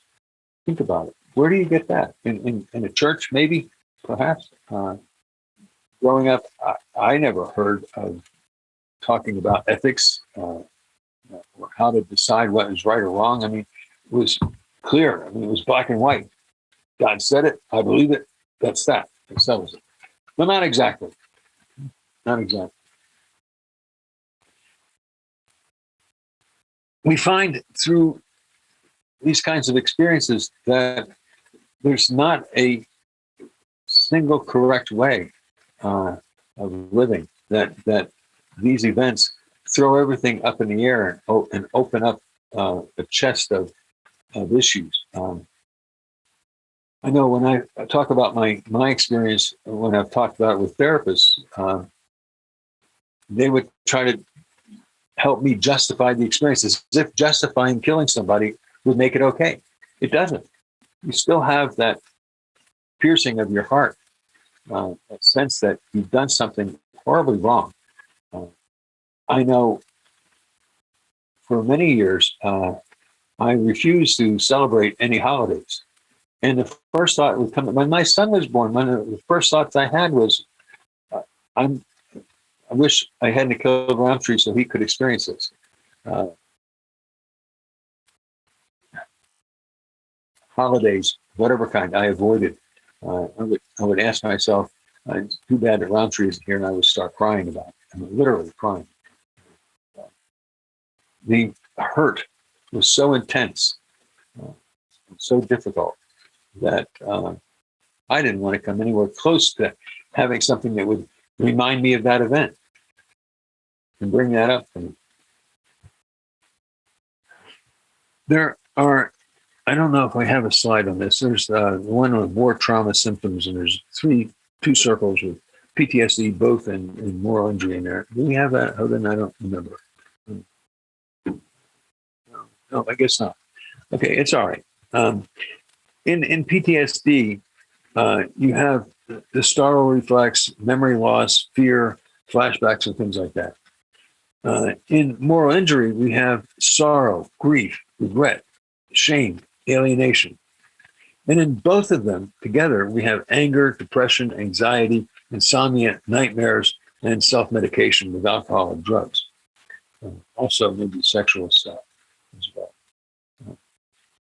[SPEAKER 2] Think about it. Where do you get that? In a church, maybe, perhaps. Growing up, I never heard of talking about ethics or how to decide what is right or wrong. I mean, it was clear. I mean, it was black and white. God said it. I believe it. That's that. That settles it. But not exactly. Not exactly. We find through these kinds of experiences that there's not a single correct way of living, that these events throw everything up in the air and open up a chest of issues. I know when I talk about my experience, when I've talked about it with therapists, they would try to help me justify the experience as if justifying killing somebody would make it okay. It doesn't. You still have that piercing of your heart, that sense that you've done something horribly wrong. I know for many years, I refused to celebrate any holidays. And the first thought would come, when my son was born, one of the first thoughts I had was, I wish I hadn't killed Roundtree so he could experience this. Holidays, whatever kind, I avoided. I would ask myself, too bad that Roundtree isn't here, and I would start crying about it. I mean, literally crying. The hurt was so intense, so difficult, that I didn't want to come anywhere close to having something that would remind me of that event and bring that up for me. There are, I don't know if I have a slide on this. There's one with war trauma symptoms, and there's two circles with PTSD, both in moral injury in there. Do we have that? Oh, then I don't remember. No, I guess not. Okay, it's all right. In PTSD, you have the startle reflex, memory loss, fear, flashbacks, and things like that. In moral injury, we have sorrow, grief, regret, shame, alienation. And in both of them together, we have anger, depression, anxiety, insomnia, nightmares, and self-medication with alcohol and drugs. Also, maybe sexual stuff as well.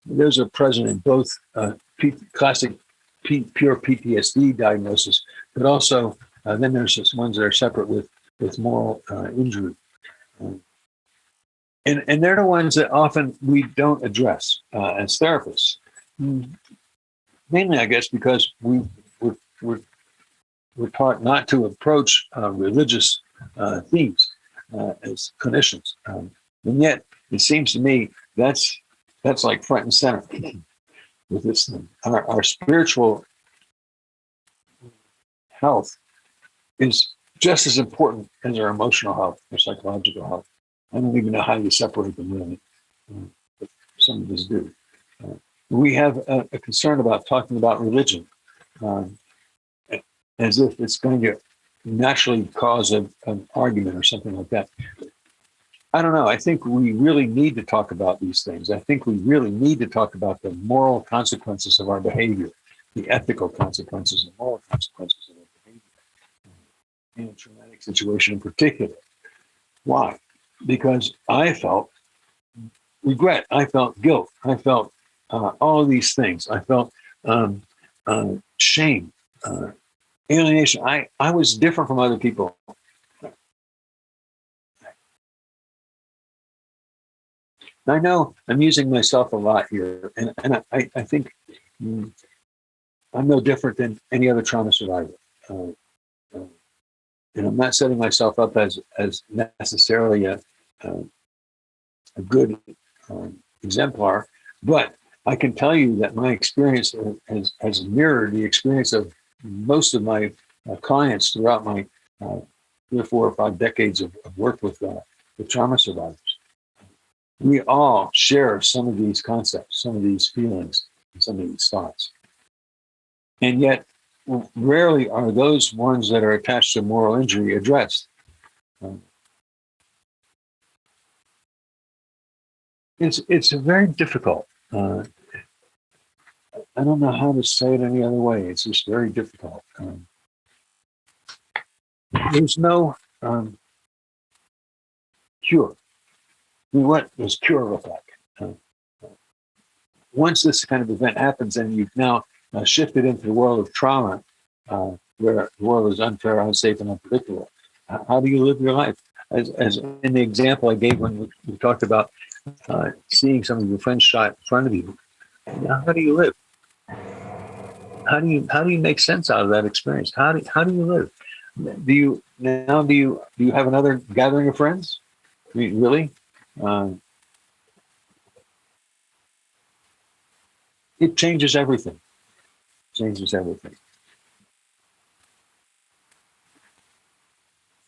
[SPEAKER 2] Those are present in both classic pure PTSD diagnosis, but also then there's ones that are separate with moral injury. And they're the ones that often we don't address as therapists. Mainly, I guess, because we're taught not to approach religious themes as clinicians. And yet, it seems to me that's like front and center with this thing. Our spiritual health is just as important as our emotional health or psychological health. I don't even know how you separate them really, but some of us do. We have a concern about talking about religion as if it's going to naturally cause an argument or something like that. I don't know. I think we really need to talk about these things. I think we really need to talk about the moral consequences of our behavior, the ethical consequences and moral consequences of our behavior in a traumatic situation in particular. Why? Because I felt regret. I felt guilt. I felt all of these things. I felt shame, alienation. I was different from other people. I know I'm using myself a lot here, and I think I'm no different than any other trauma survivor. And I'm not setting myself up as necessarily a good exemplar, but I can tell you that my experience has mirrored the experience of most of my clients throughout my 3 or 4 or 5 decades of work with trauma survivors. We all share some of these concepts, some of these feelings, and some of these thoughts. And yet, rarely are those ones that are attached to moral injury addressed. It's very difficult. I don't know how to say it any other way. It's just very difficult. There's no cure. I mean, what does cure look like? Once this kind of event happens and you've now shifted into the world of trauma, where the world is unfair, unsafe, and unpredictable, how do you live your life? As in the example I gave when we talked about seeing some of your friends shot in front of you, how do you live? How do you make sense out of that experience? How do you live? Do you have another gathering of friends? I mean, really? Uh, it changes everything. Changes everything.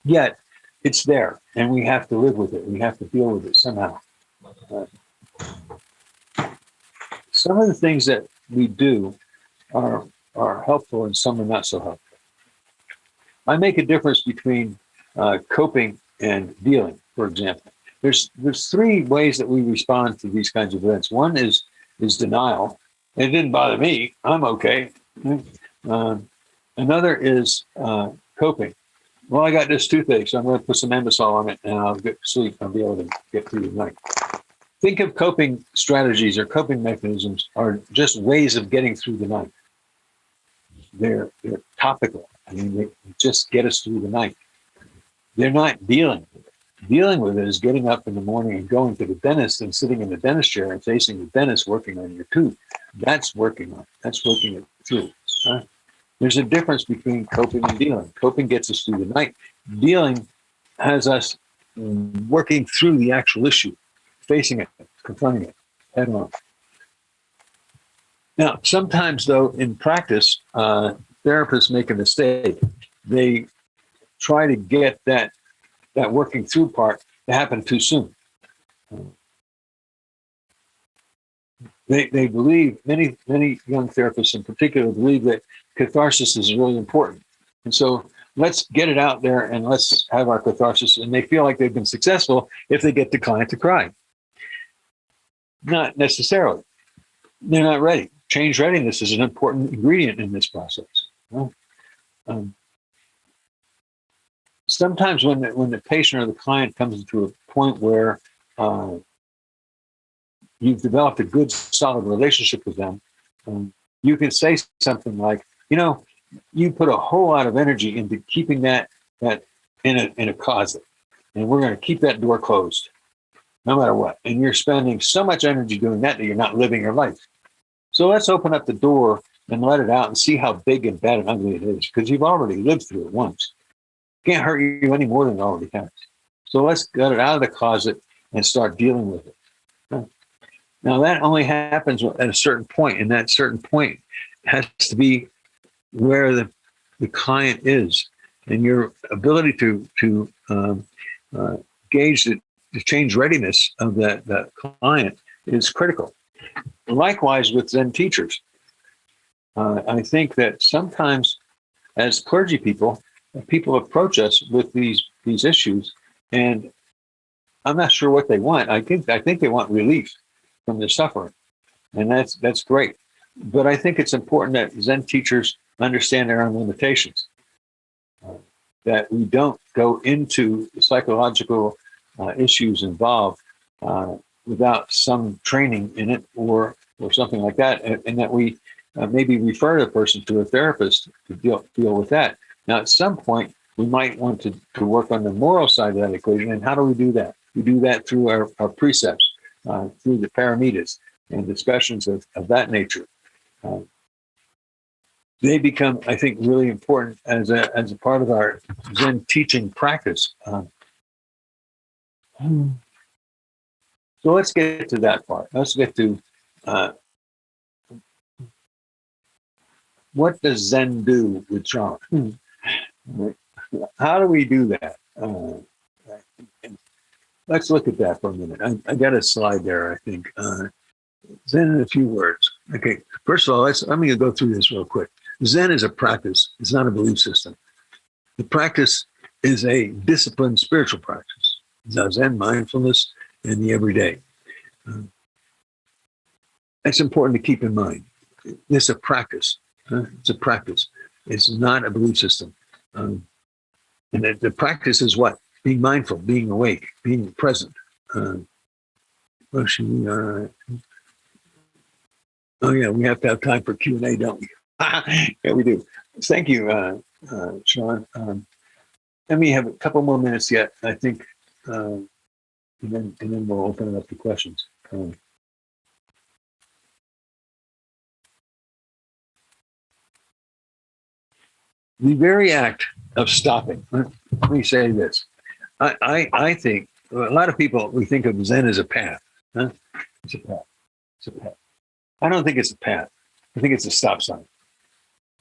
[SPEAKER 2] Yet, it's there, and we have to live with it. We have to deal with it somehow. Uh, some of the things that we do are helpful, and some are not so helpful. I make a difference between coping and dealing, for example. There's three ways that we respond to these kinds of events. One is denial. It didn't bother me. I'm okay. Another is coping. Well, I got this toothache, so I'm going to put some Ambisol on it, and I'll get to sleep. I'll be able to get through the night. Think of coping strategies or coping mechanisms are just ways of getting through the night. They're topical. I mean, they just get us through the night. They're not dealing with it. Dealing with it is getting up in the morning and going to the dentist and sitting in the dentist chair and facing the dentist working on your tooth. That's working on it. That's working it through. There's a difference between coping and dealing. Coping gets us through the night. Dealing has us working through the actual issue, facing it, confronting it head on. Now, sometimes, though, in practice, therapists make a mistake. They try to get that working through part to happen too soon. They believe, many young therapists in particular believe that catharsis is really important. And so let's get it out there and let's have our catharsis. And they feel like they've been successful if they get the client to cry. Not necessarily. They're not ready. Change readiness is an important ingredient in this process. Sometimes when the patient or the client comes to a point where you've developed a good, solid relationship with them, you can say something like, you put a whole lot of energy into keeping that in a closet, and we're going to keep that door closed, no matter what. And you're spending so much energy doing that you're not living your life. So let's open up the door and let it out and see how big and bad and ugly it is, because you've already lived through it once. Can't hurt you any more than it already has. So let's get it out of the closet and start dealing with it. Now that only happens at a certain point, and that certain point has to be where the client is, and your ability to gauge the change readiness of that client is critical. Likewise with Zen teachers, I think that sometimes as clergy people approach us with these issues, and I'm not sure what they want. I think they want relief from their suffering, and that's great. But I think it's important that Zen teachers understand their own limitations, that we don't go into the psychological issues involved without some training in it or something like that, and that we maybe refer the person to a therapist to deal with that. Now, at some point, we might want to work on the moral side of that equation. And how do we do that? We do that through our precepts, through the paramitas and discussions of that nature. They become, I think, really important as a part of our Zen teaching practice. So let's get to that part. Let's get to what does Zen do with trauma? How do we do that? Let's look at that for a minute. I got a slide there, I think. Zen in a few words. Okay, first of all, let me go through this real quick. Zen is a practice. It's not a belief system. The practice is a disciplined spiritual practice. Zazen, mindfulness, and the everyday. That's important to keep in mind. It's a practice. It's a practice. It's not a belief system. And the practice is what? Being mindful, being awake, being present. Roshi, oh yeah, we have to have time for Q&A, don't we? Yeah, we do. Thank you, Sean. Let me have a couple more minutes yet, I think, and then we'll open it up to questions. The very act of stopping, let me say this. I think a lot of people, we think of Zen as a path. Huh? It's a path. It's a path. I don't think it's a path. I think it's a stop sign.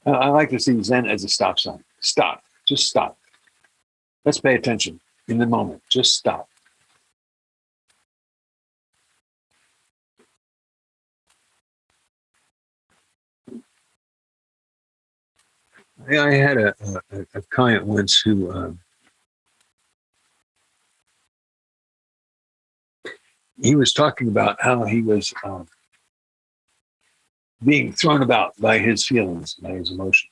[SPEAKER 2] I like to see Zen as a stop sign. Stop. Just stop. Let's pay attention in the moment. Just stop. I had a client once who he was talking about how he was being thrown about by his feelings, by his emotions,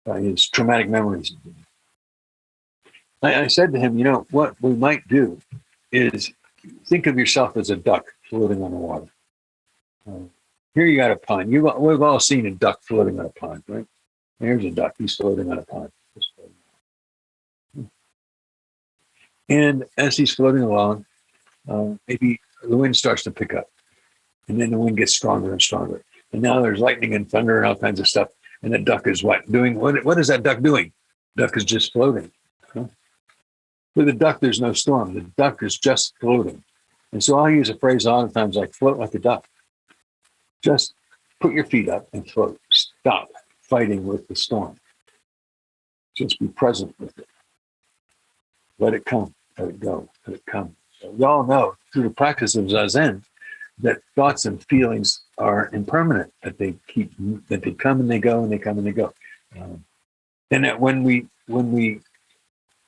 [SPEAKER 2] by his traumatic memories. I said to him, you know, what we might do is think of yourself as a duck floating on the water. Here you got a pond. We've all seen a duck floating on a pond, right? There's a duck. He's floating on a pond. And as he's floating along, maybe the wind starts to pick up. And then the wind gets stronger and stronger. And now there's lightning and thunder and all kinds of stuff. And the duck is what? Doing what is that duck doing? The duck is just floating. Huh? For the duck, there's no storm. The duck is just floating. And so I'll use a phrase a lot of times like float like a duck. Just put your feet up and float. Stop fighting with the storm. Just be present with it. Let it come. Let it go. Let it come. So we all know through the practice of Zazen that thoughts and feelings are impermanent, that they come and they go and they come and they go. And that when we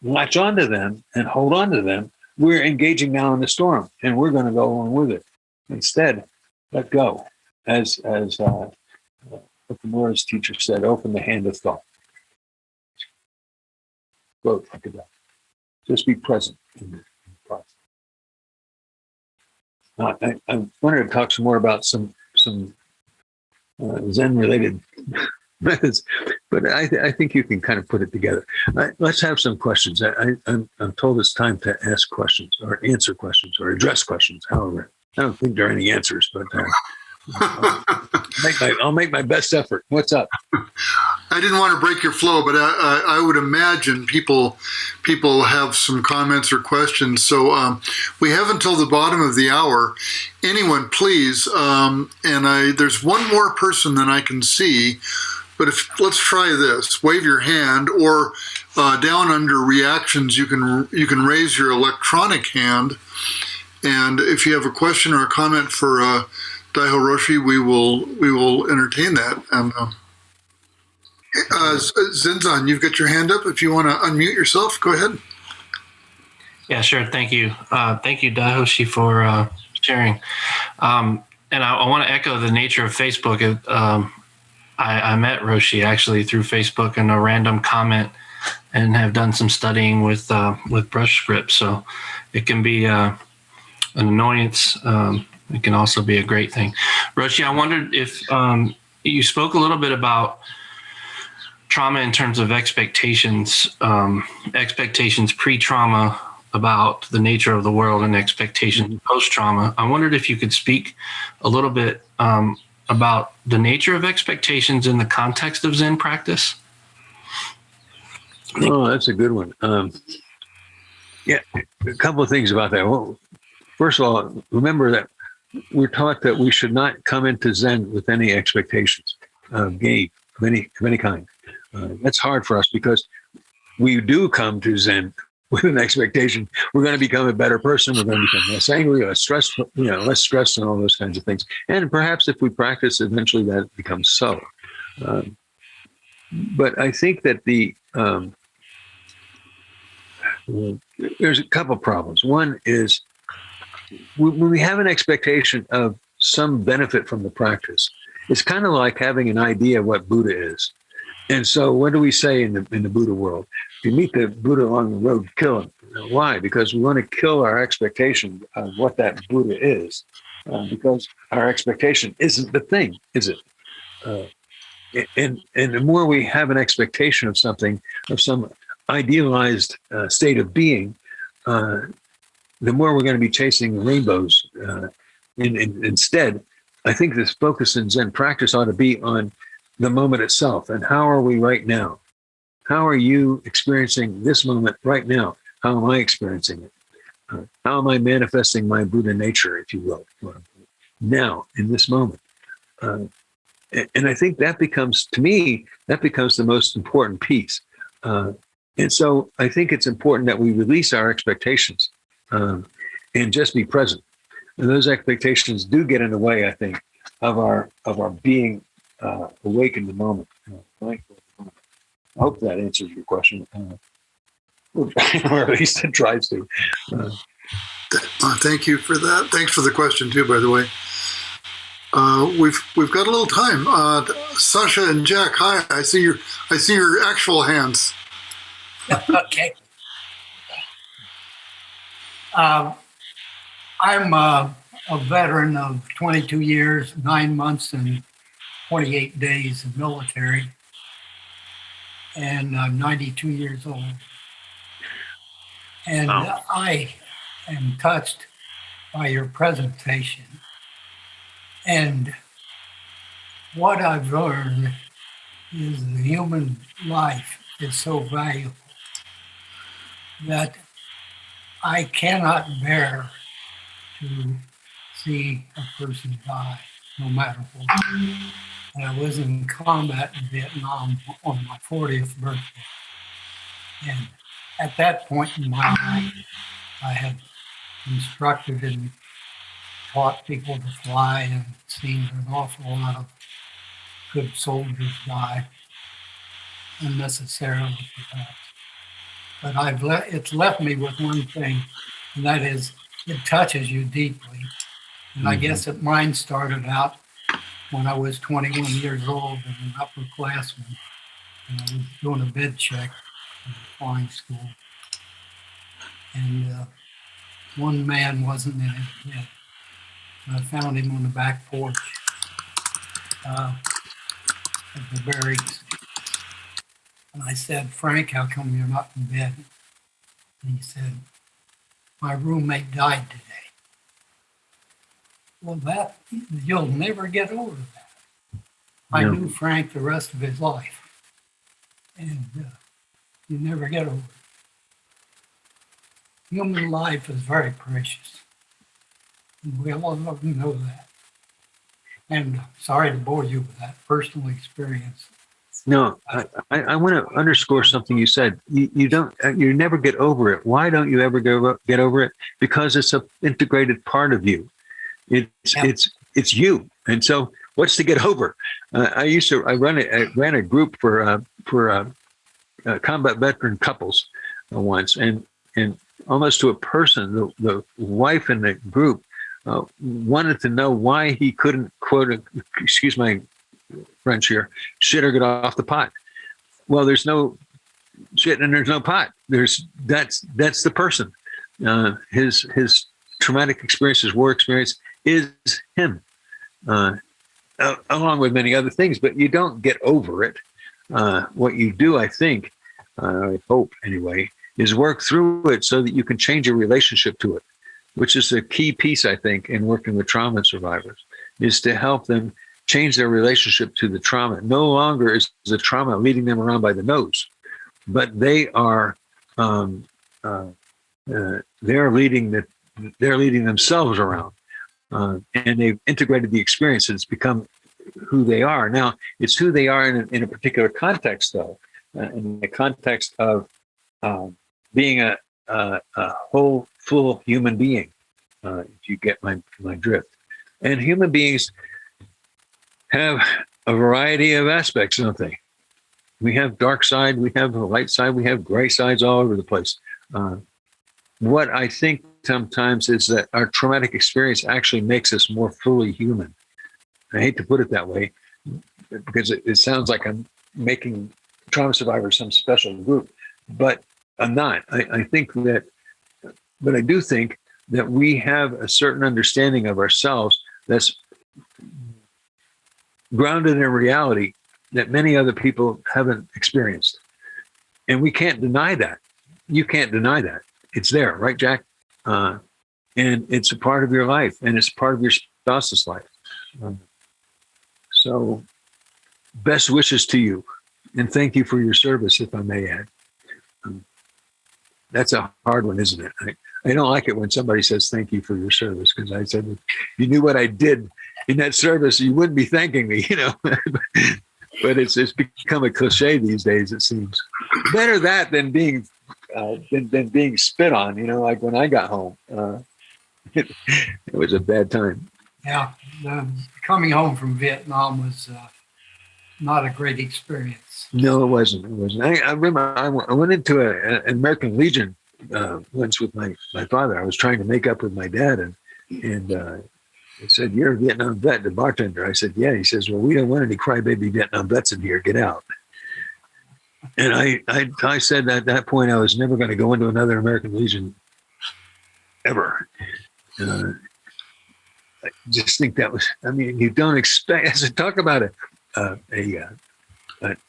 [SPEAKER 2] latch onto them and hold on to them, we're engaging now in the storm and we're going to go along with it. Instead, let go. As what the Morris teacher said, open the hand of thought. Float like a duck. Just be present in the process. I wanted to talk some more about some Zen-related methods, but I think you can kind of put it together. Let's have some questions. I'm told it's time to ask questions or answer questions or address questions, however. I don't think there are any answers, but I'll make my best effort. What's up?
[SPEAKER 1] I didn't want to break your flow, but I would imagine people have some comments or questions. So we have until the bottom of the hour. Anyone, please. There's one more person than I can see, but let's try this. Wave your hand, or down under reactions, you can raise your electronic hand. And if you have a question or a comment for Daiho Roshi, we will entertain that. And Zenzan, you've got your hand up. If you want to unmute yourself, go ahead.
[SPEAKER 4] Yeah, sure. Thank you. Thank you, Daiho Roshi, for sharing. And I want to echo the nature of Facebook. I met Roshi actually through Facebook in a random comment and have done some studying with brush script. So it can be an annoyance. It can also be a great thing. Roshi, I wondered if you spoke a little bit about trauma in terms of expectations pre-trauma about the nature of the world and expectations post-trauma. I wondered if you could speak a little bit about the nature of expectations in the context of Zen practice.
[SPEAKER 2] Oh, that's a good one. Yeah, a couple of things about that. Well, first of all, remember that we're taught that we should not come into Zen with any expectations of gain of any kind. That's hard for us because we do come to Zen with an expectation. We're going to become a better person. We're going to become less angry, less stressed, less stressed, and all those kinds of things. And perhaps if we practice, eventually that becomes so. But I think that there's a couple problems. One is when we have an expectation of some benefit from the practice, it's kind of like having an idea of what Buddha is. And so what do we say in the Buddha world? If you meet the Buddha along the road, kill him. Why? Because we want to kill our expectation of what that Buddha is, because our expectation isn't the thing, is it? And the more we have an expectation of something, of some idealized state of being, the more we're going to be chasing rainbows. Instead, I think this focus in Zen practice ought to be on the moment itself. And how are we right now? How are you experiencing this moment right now? How am I experiencing it? How am I manifesting my Buddha nature, if you will, now in this moment? And I think that becomes, to me, that becomes the most important piece. And so I think it's important that we release our expectations and just be present. And those expectations do get in the way, I think, of our being awake in the moment. I hope that answers your question, or at least it tries to.
[SPEAKER 1] Thank you for that. Thanks for the question too, by the way. We've got a little time. Sasha and Jack, hi. I see your actual hands.
[SPEAKER 5] Okay. I'm a veteran of 22 years, 9 months, and 28 days of military, and I'm 92 years old. And
[SPEAKER 2] Wow.
[SPEAKER 5] I am touched by your presentation. And what I've learned is the human life is so valuable that I cannot bear to see a person die, no matter what. And I was in combat in Vietnam on my 40th birthday. And at that point in my life, I had instructed and taught people to fly and seen an awful lot of good soldiers die unnecessarily, perhaps. But it's left me with one thing, and that is it touches you deeply. And I guess that mine started out when I was 21 years old and an upperclassman, and I was doing a bed check in the flying school. And one man wasn't in his bed. I found him on the back porch of the barracks. And I said, "Frank, how come you're not in bed?" And he said, "My roommate died today." Well, that, you'll never get over that. I
[SPEAKER 2] No.
[SPEAKER 5] knew Frank the rest of his life. And you never get over it. Human life is very precious. And we all know that. And sorry to bore you with that personal experience.
[SPEAKER 2] No, I want to underscore something you said. You never get over it. Why don't you ever get over it? Because it's an integrated part of you. It's you. And so, what's to get over? I ran a group for combat veteran couples once, and almost to a person, the wife in the group wanted to know why he couldn't excuse my French here, shit or get off the pot. Well, there's no shit and there's no pot. That's the person. His traumatic experience, his war experience is him, along with many other things, but you don't get over it. What you do, I think, I hope anyway, is work through it so that you can change your relationship to it, which is a key piece, I think, in working with trauma survivors, is to help them change their relationship to the trauma. No longer is the trauma leading them around by the nose, but they are they're leading themselves around, and they've integrated the experience, and it's become who they are. Now, it's who they are in a particular context, though, in the context of being a whole, full human being, if you get my drift. And human beings have a variety of aspects, don't they? We have dark side, we have a light side, we have gray sides all over the place. What I think sometimes is that our traumatic experience actually makes us more fully human. I hate to put it that way, because it sounds like I'm making trauma survivors some special group, but I'm not. I think that, but I do think that we have a certain understanding of ourselves that's grounded in reality that many other people haven't experienced. And we can't deny that. You can't deny that. It's there, right, Jack? And it's a part of your life, and it's part of your spouse's life. So best wishes to you, and thank you for your service, if I may add. That's a hard one, isn't it? I don't like it when somebody says thank you for your service, because I said, if you knew what I did in that service, you wouldn't be thanking me, But it's become a cliche these days, it seems. Better that than being being spit on, like when I got home. It was a bad time.
[SPEAKER 5] Yeah, coming home from Vietnam was not a great experience.
[SPEAKER 2] No, it wasn't. I remember I went into an American Legion once with my father. I was trying to make up with my dad, and he said, "You're a Vietnam vet," the bartender. I said, "Yeah." He says, "Well, we don't want any crybaby Vietnam vets in here. Get out." And I said at that point I was never going to go into another American Legion ever. I just think that was, you don't expect, as I talk about a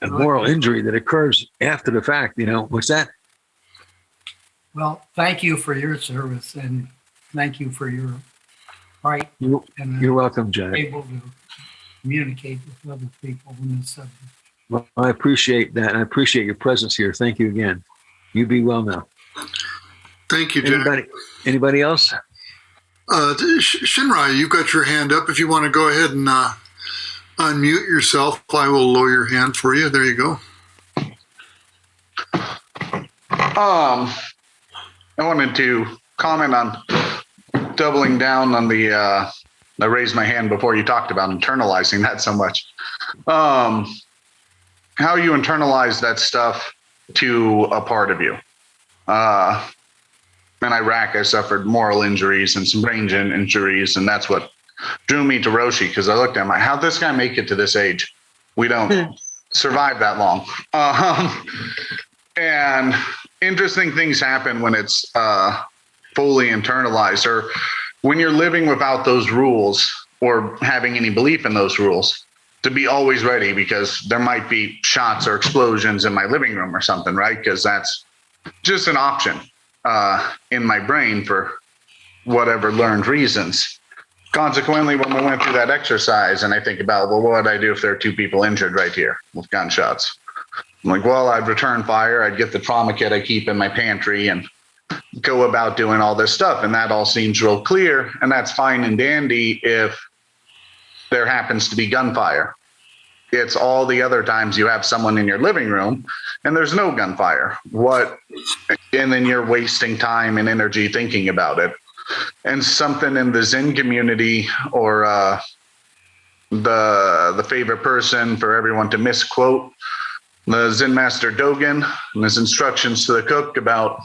[SPEAKER 2] moral injury that occurs after the fact, what's that?
[SPEAKER 5] Well, thank you for your service, and thank you for your right.
[SPEAKER 2] You're welcome, Jack.
[SPEAKER 5] Able to communicate with other people on this subject.
[SPEAKER 2] Well, I appreciate that. And I appreciate your presence here. Thank you again. You be well now.
[SPEAKER 1] Thank you, Jack.
[SPEAKER 2] Anybody else?
[SPEAKER 1] Shinrai, you've got your hand up. If you want to go ahead and unmute yourself, I will lower your hand for you. There you go.
[SPEAKER 6] I wanted to comment on doubling down on the I raised my hand before you talked about internalizing that so much. How you internalize that stuff to a part of you. In Iraq, I suffered moral injuries and some brain injuries, and that's what drew me to Roshi, because I looked at him like, how'd this guy make it to this age? We don't survive that long. And interesting things happen when it's fully internalized, or when you're living without those rules or having any belief in those rules, to be always ready, because there might be shots or explosions in my living room or something, right? Because that's just an option in my brain for whatever learned reasons. Consequently, when we went through that exercise and I think about, well, what would I do if there are two people injured right here with gunshots? I'm like, well, I'd return fire. I'd get the trauma kit I keep in my pantry and go about doing all this stuff. And that all seems real clear. And that's fine and dandy if there happens to be gunfire. It's all the other times you have someone in your living room and there's no gunfire. And then you're wasting time and energy thinking about it. And something in the Zen community, or the favorite person for everyone to misquote, the Zen master Dogen and his instructions to the cook about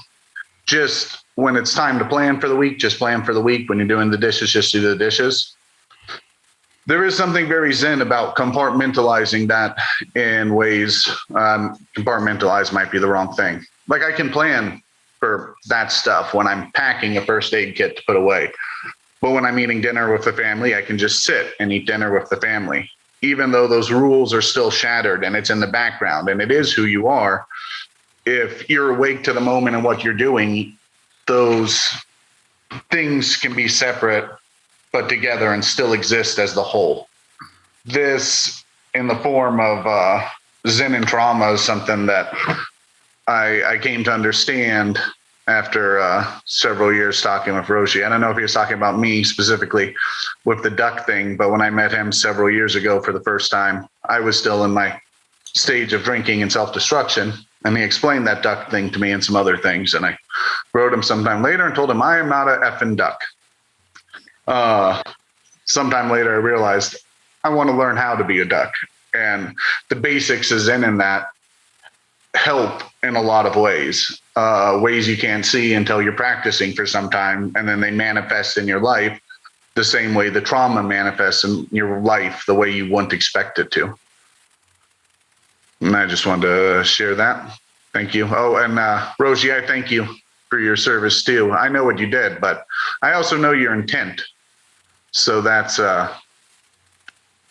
[SPEAKER 6] just when it's time to plan for the week, just plan for the week. When you're doing the dishes, just do the dishes. There is something very Zen about compartmentalizing that in ways. Compartmentalize might be the wrong thing. Like, I can plan for that stuff when I'm packing a first aid kit to put away. But when I'm eating dinner with the family, I can just sit and eat dinner with the family, even though those rules are still shattered and it's in the background and it is who you are. If you're awake to the moment and what you're doing, those things can be separate but together and still exist as the whole. This, in the form of Zen and trauma, is something that I came to understand after several years talking with Roshi. I don't know if he was talking about me specifically with the duck thing, but when I met him several years ago for the first time, I was still in my stage of drinking and self-destruction. And he explained that duck thing to me and some other things. And I wrote him sometime later and told him, I am not a effing duck. Sometime later, I realized I want to learn how to be a duck. And the basics of Zen in that help in a lot of ways, ways you can't see until you're practicing for some time. And then they manifest in your life the same way the trauma manifests in your life, the way you wouldn't expect it to. And I just wanted to share that. Thank you. Oh, and Roshi, I thank you for your service too. I know what you did, but I also know your intent. So that's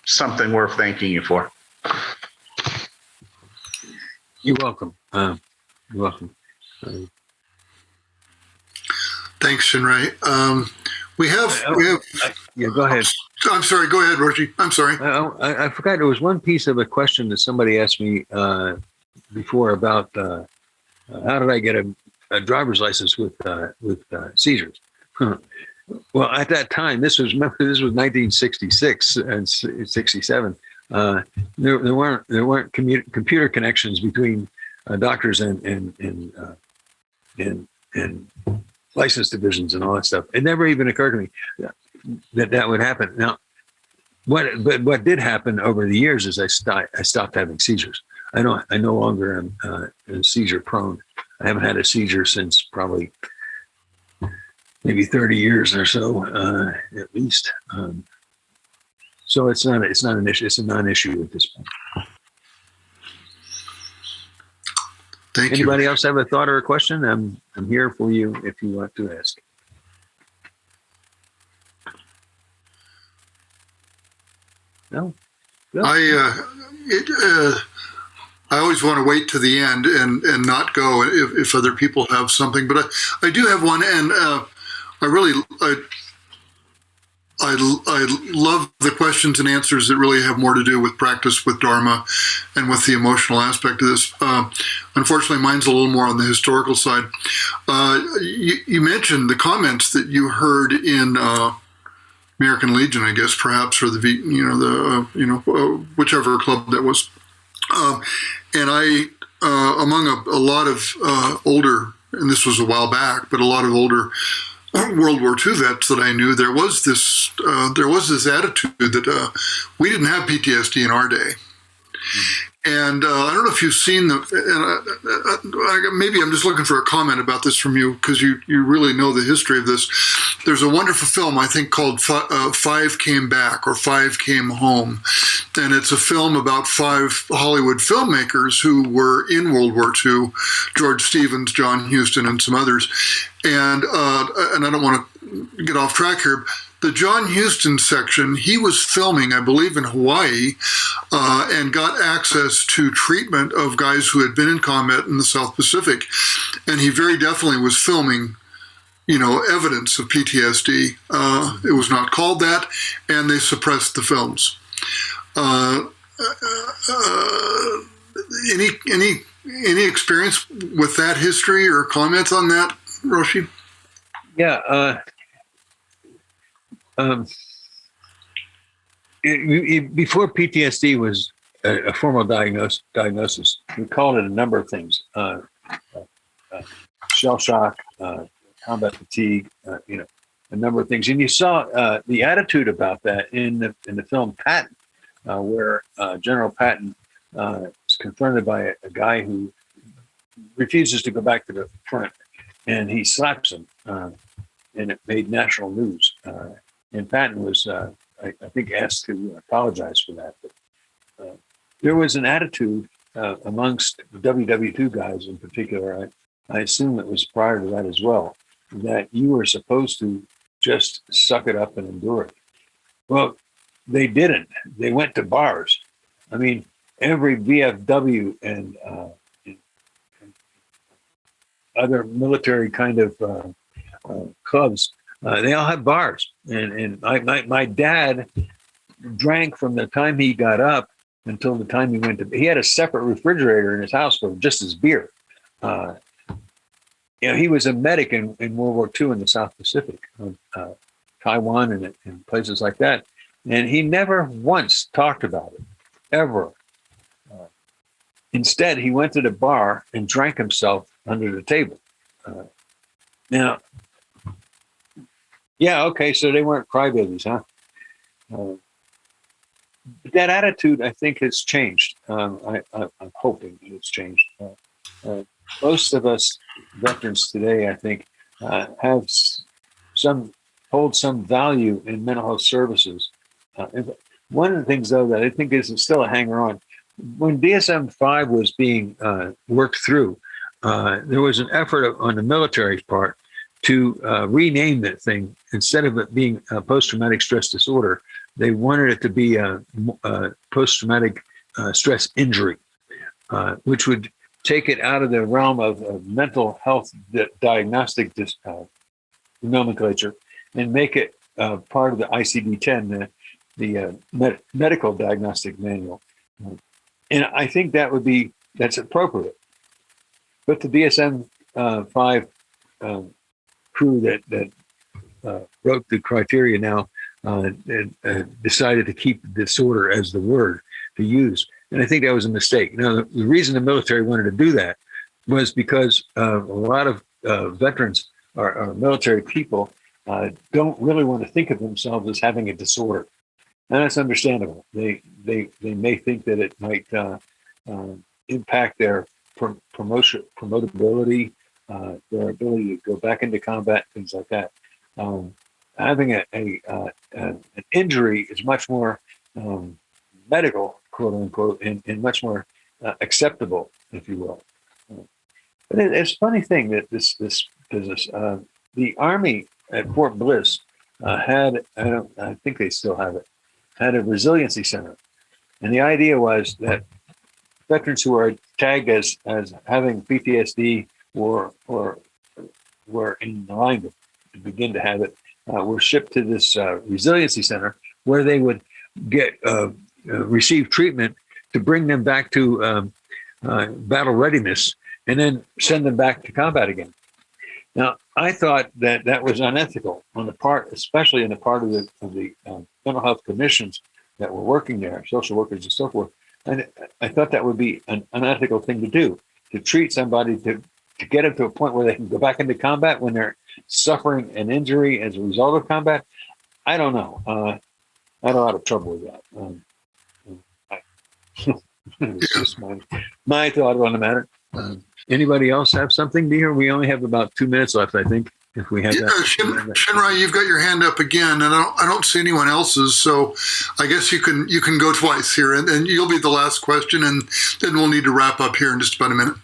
[SPEAKER 6] something worth thanking you for.
[SPEAKER 2] You're welcome. You're welcome.
[SPEAKER 1] Thanks, Shinrai. We have.
[SPEAKER 2] Yeah, go ahead.
[SPEAKER 1] I'm sorry. Go ahead, Roshi. I'm sorry.
[SPEAKER 2] I forgot. There was one piece of a question that somebody asked me before about how did I get a driver's license with seizures. Well, at that time, this was 1966 and 67. There weren't computer connections between doctors and license divisions and all that stuff. It never even occurred to me that would happen. Now, what did happen over the years is I stopped having seizures. I no longer am seizure prone. I haven't had a seizure since probably maybe 30 years or so, at least. So it's not an issue. It's a non-issue at this point.
[SPEAKER 1] Thank you.
[SPEAKER 2] Anybody else have a thought or a question? I'm here for you if you want to ask. No.
[SPEAKER 1] I always want to wait to the end and not go if other people have something, but I do have one, and I love the questions and answers that really have more to do with practice with Dharma and with the emotional aspect of this. Unfortunately, mine's a little more on the historical side. You mentioned the comments that you heard in American Legion, I guess, perhaps, or whichever club that was. And I, among a lot of older, and this was a while back, but a lot of older World War II vets that I knew, there was this attitude that we didn't have PTSD in our day. And I don't know if you've seen maybe I'm just looking for a comment about this from you, because you really know the history of this. There's a wonderful film, I think, called Five Came Back, or Five Came Home. And it's a film about 5 Hollywood filmmakers who were in World War II, George Stevens, John Huston, and some others. And I don't want to get off track here. The John Huston section, he was filming, I believe, in Hawaii, and got access to treatment of guys who had been in combat in the South Pacific. And he very definitely was filming, evidence of PTSD. It was not called that, and they suppressed the films. Any experience with that history or comments on that, Roshi?
[SPEAKER 2] Yeah. Before PTSD was a formal diagnosis, we called it a number of things: shell shock, combat fatigue, a number of things. And you saw the attitude about that in the film Patton, where General Patton is confronted by a guy who refuses to go back to the front, and he slaps him, and it made national news. And Patton was, I think, asked to apologize for that. But there was an attitude amongst WW2 guys in particular, I assume it was prior to that as well, that you were supposed to just suck it up and endure it. Well, they didn't. They went to bars. I mean, every VFW and other military kind of clubs, they all have bars. And my dad drank from the time he got up until the time he went to bed. He had a separate refrigerator in his house for just his beer. He was a medic in World War II in the South Pacific, Taiwan and places like that. And he never once talked about it, ever. Instead, he went to the bar and drank himself under the table. Now, yeah, okay, so they weren't crybabies, huh? That attitude, I think, has changed. I'm hoping it's changed. Most of us veterans today, I think, hold some value in mental health services. One of the things, though, that I think is still a hanger-on, when DSM-5 was being worked through, there was an effort on the military's part to rename that thing. Instead of it being a post-traumatic stress disorder, they wanted it to be a post-traumatic stress injury, which would take it out of the realm of mental health diagnostic nomenclature and make it part of the ICD-10, the medical diagnostic manual. And I think that's appropriate. But the DSM five crew that wrote the criteria now decided to keep disorder as the word to use. And I think that was a mistake. Now, the reason the military wanted to do that was because a lot of veterans or military people don't really want to think of themselves as having a disorder. And that's understandable. They may think that it might impact their promotability, their ability to go back into combat, things like that. Having an injury is much more medical, quote unquote, and much more acceptable, if you will. But it's a funny thing that this business, the Army at Fort Bliss had, I think they still have it, had a resiliency center. And the idea was that veterans who are tagged as having PTSD or were in line to begin to have it, were shipped to this resiliency center where they would get receive treatment to bring them back to battle readiness and then send them back to combat again. Now, I thought that was unethical on the part, especially on the part of the mental health clinicians that were working there, social workers and so forth. And I thought that would be an unethical thing to do, to treat somebody to get them to a point where they can go back into combat when they're suffering an injury as a result of combat. I don't know. I had a lot of trouble with that. It's just my thought on the matter. Anybody else have something here? We only have about 2 minutes left, I think. If we have that.
[SPEAKER 1] Shinrai, you've got your hand up again, and I don't see anyone else's, so I guess you can go twice here, and you'll be the last question, and then we'll need to wrap up here in just about a minute.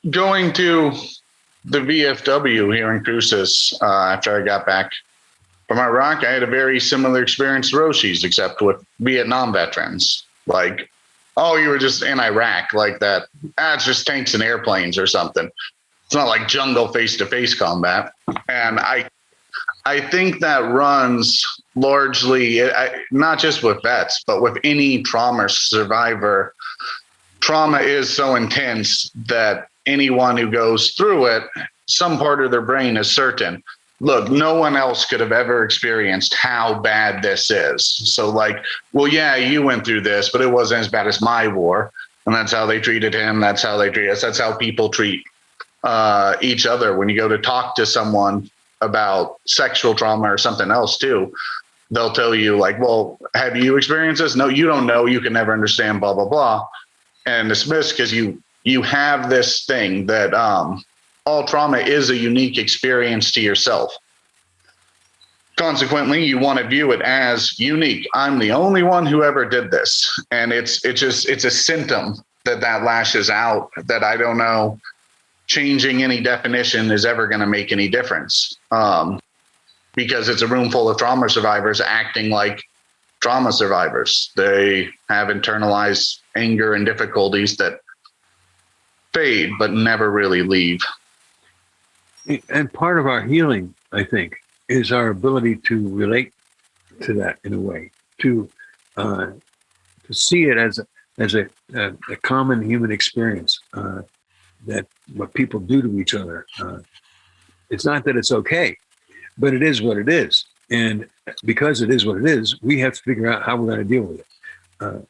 [SPEAKER 6] Going to the VFW here in Cruces after I got back from Iraq, I had a very similar experience to Roshi's, except with Vietnam veterans. Like, oh, you were just in Iraq, like that. It's just tanks and airplanes or something. It's not like jungle face-to-face combat. And I think that runs largely, not just with vets, but with any trauma survivor. Trauma is so intense that anyone who goes through it, some part of their brain is certain. Look, no one else could have ever experienced how bad this is. So like, well, yeah, you went through this, but it wasn't as bad as my war. And that's how they treated him. That's how they treat us. That's how people treat each other. When you go to talk to someone about sexual trauma or something else too, they'll tell you like, well, have you experienced this? No, you don't know. You can never understand, blah, blah, blah. And dismiss because you have this thing that all trauma is a unique experience to yourself. Consequently, you want to view it as unique. I'm the only one who ever did this. And it's a symptom that lashes out that I don't know changing any definition is ever going to make any difference. Because it's a room full of trauma survivors acting like trauma survivors. They have internalized anger and difficulties that fade but never really leave.
[SPEAKER 2] And part of our healing, I think, is our ability to relate to that in a way, to see it as a common human experience, that what people do to each other. It's not that it's okay, but it is what it is. And because it is what it is, we have to figure out how we're going to deal with it.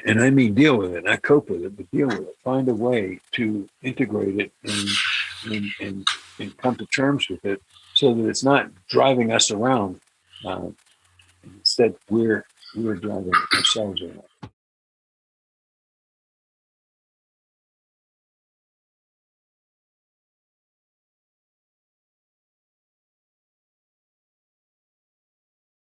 [SPEAKER 2] And I mean deal with it, not cope with it, but deal with it. Find a way to integrate it and come to terms with it so that it's not driving us around. Instead, we're driving ourselves around.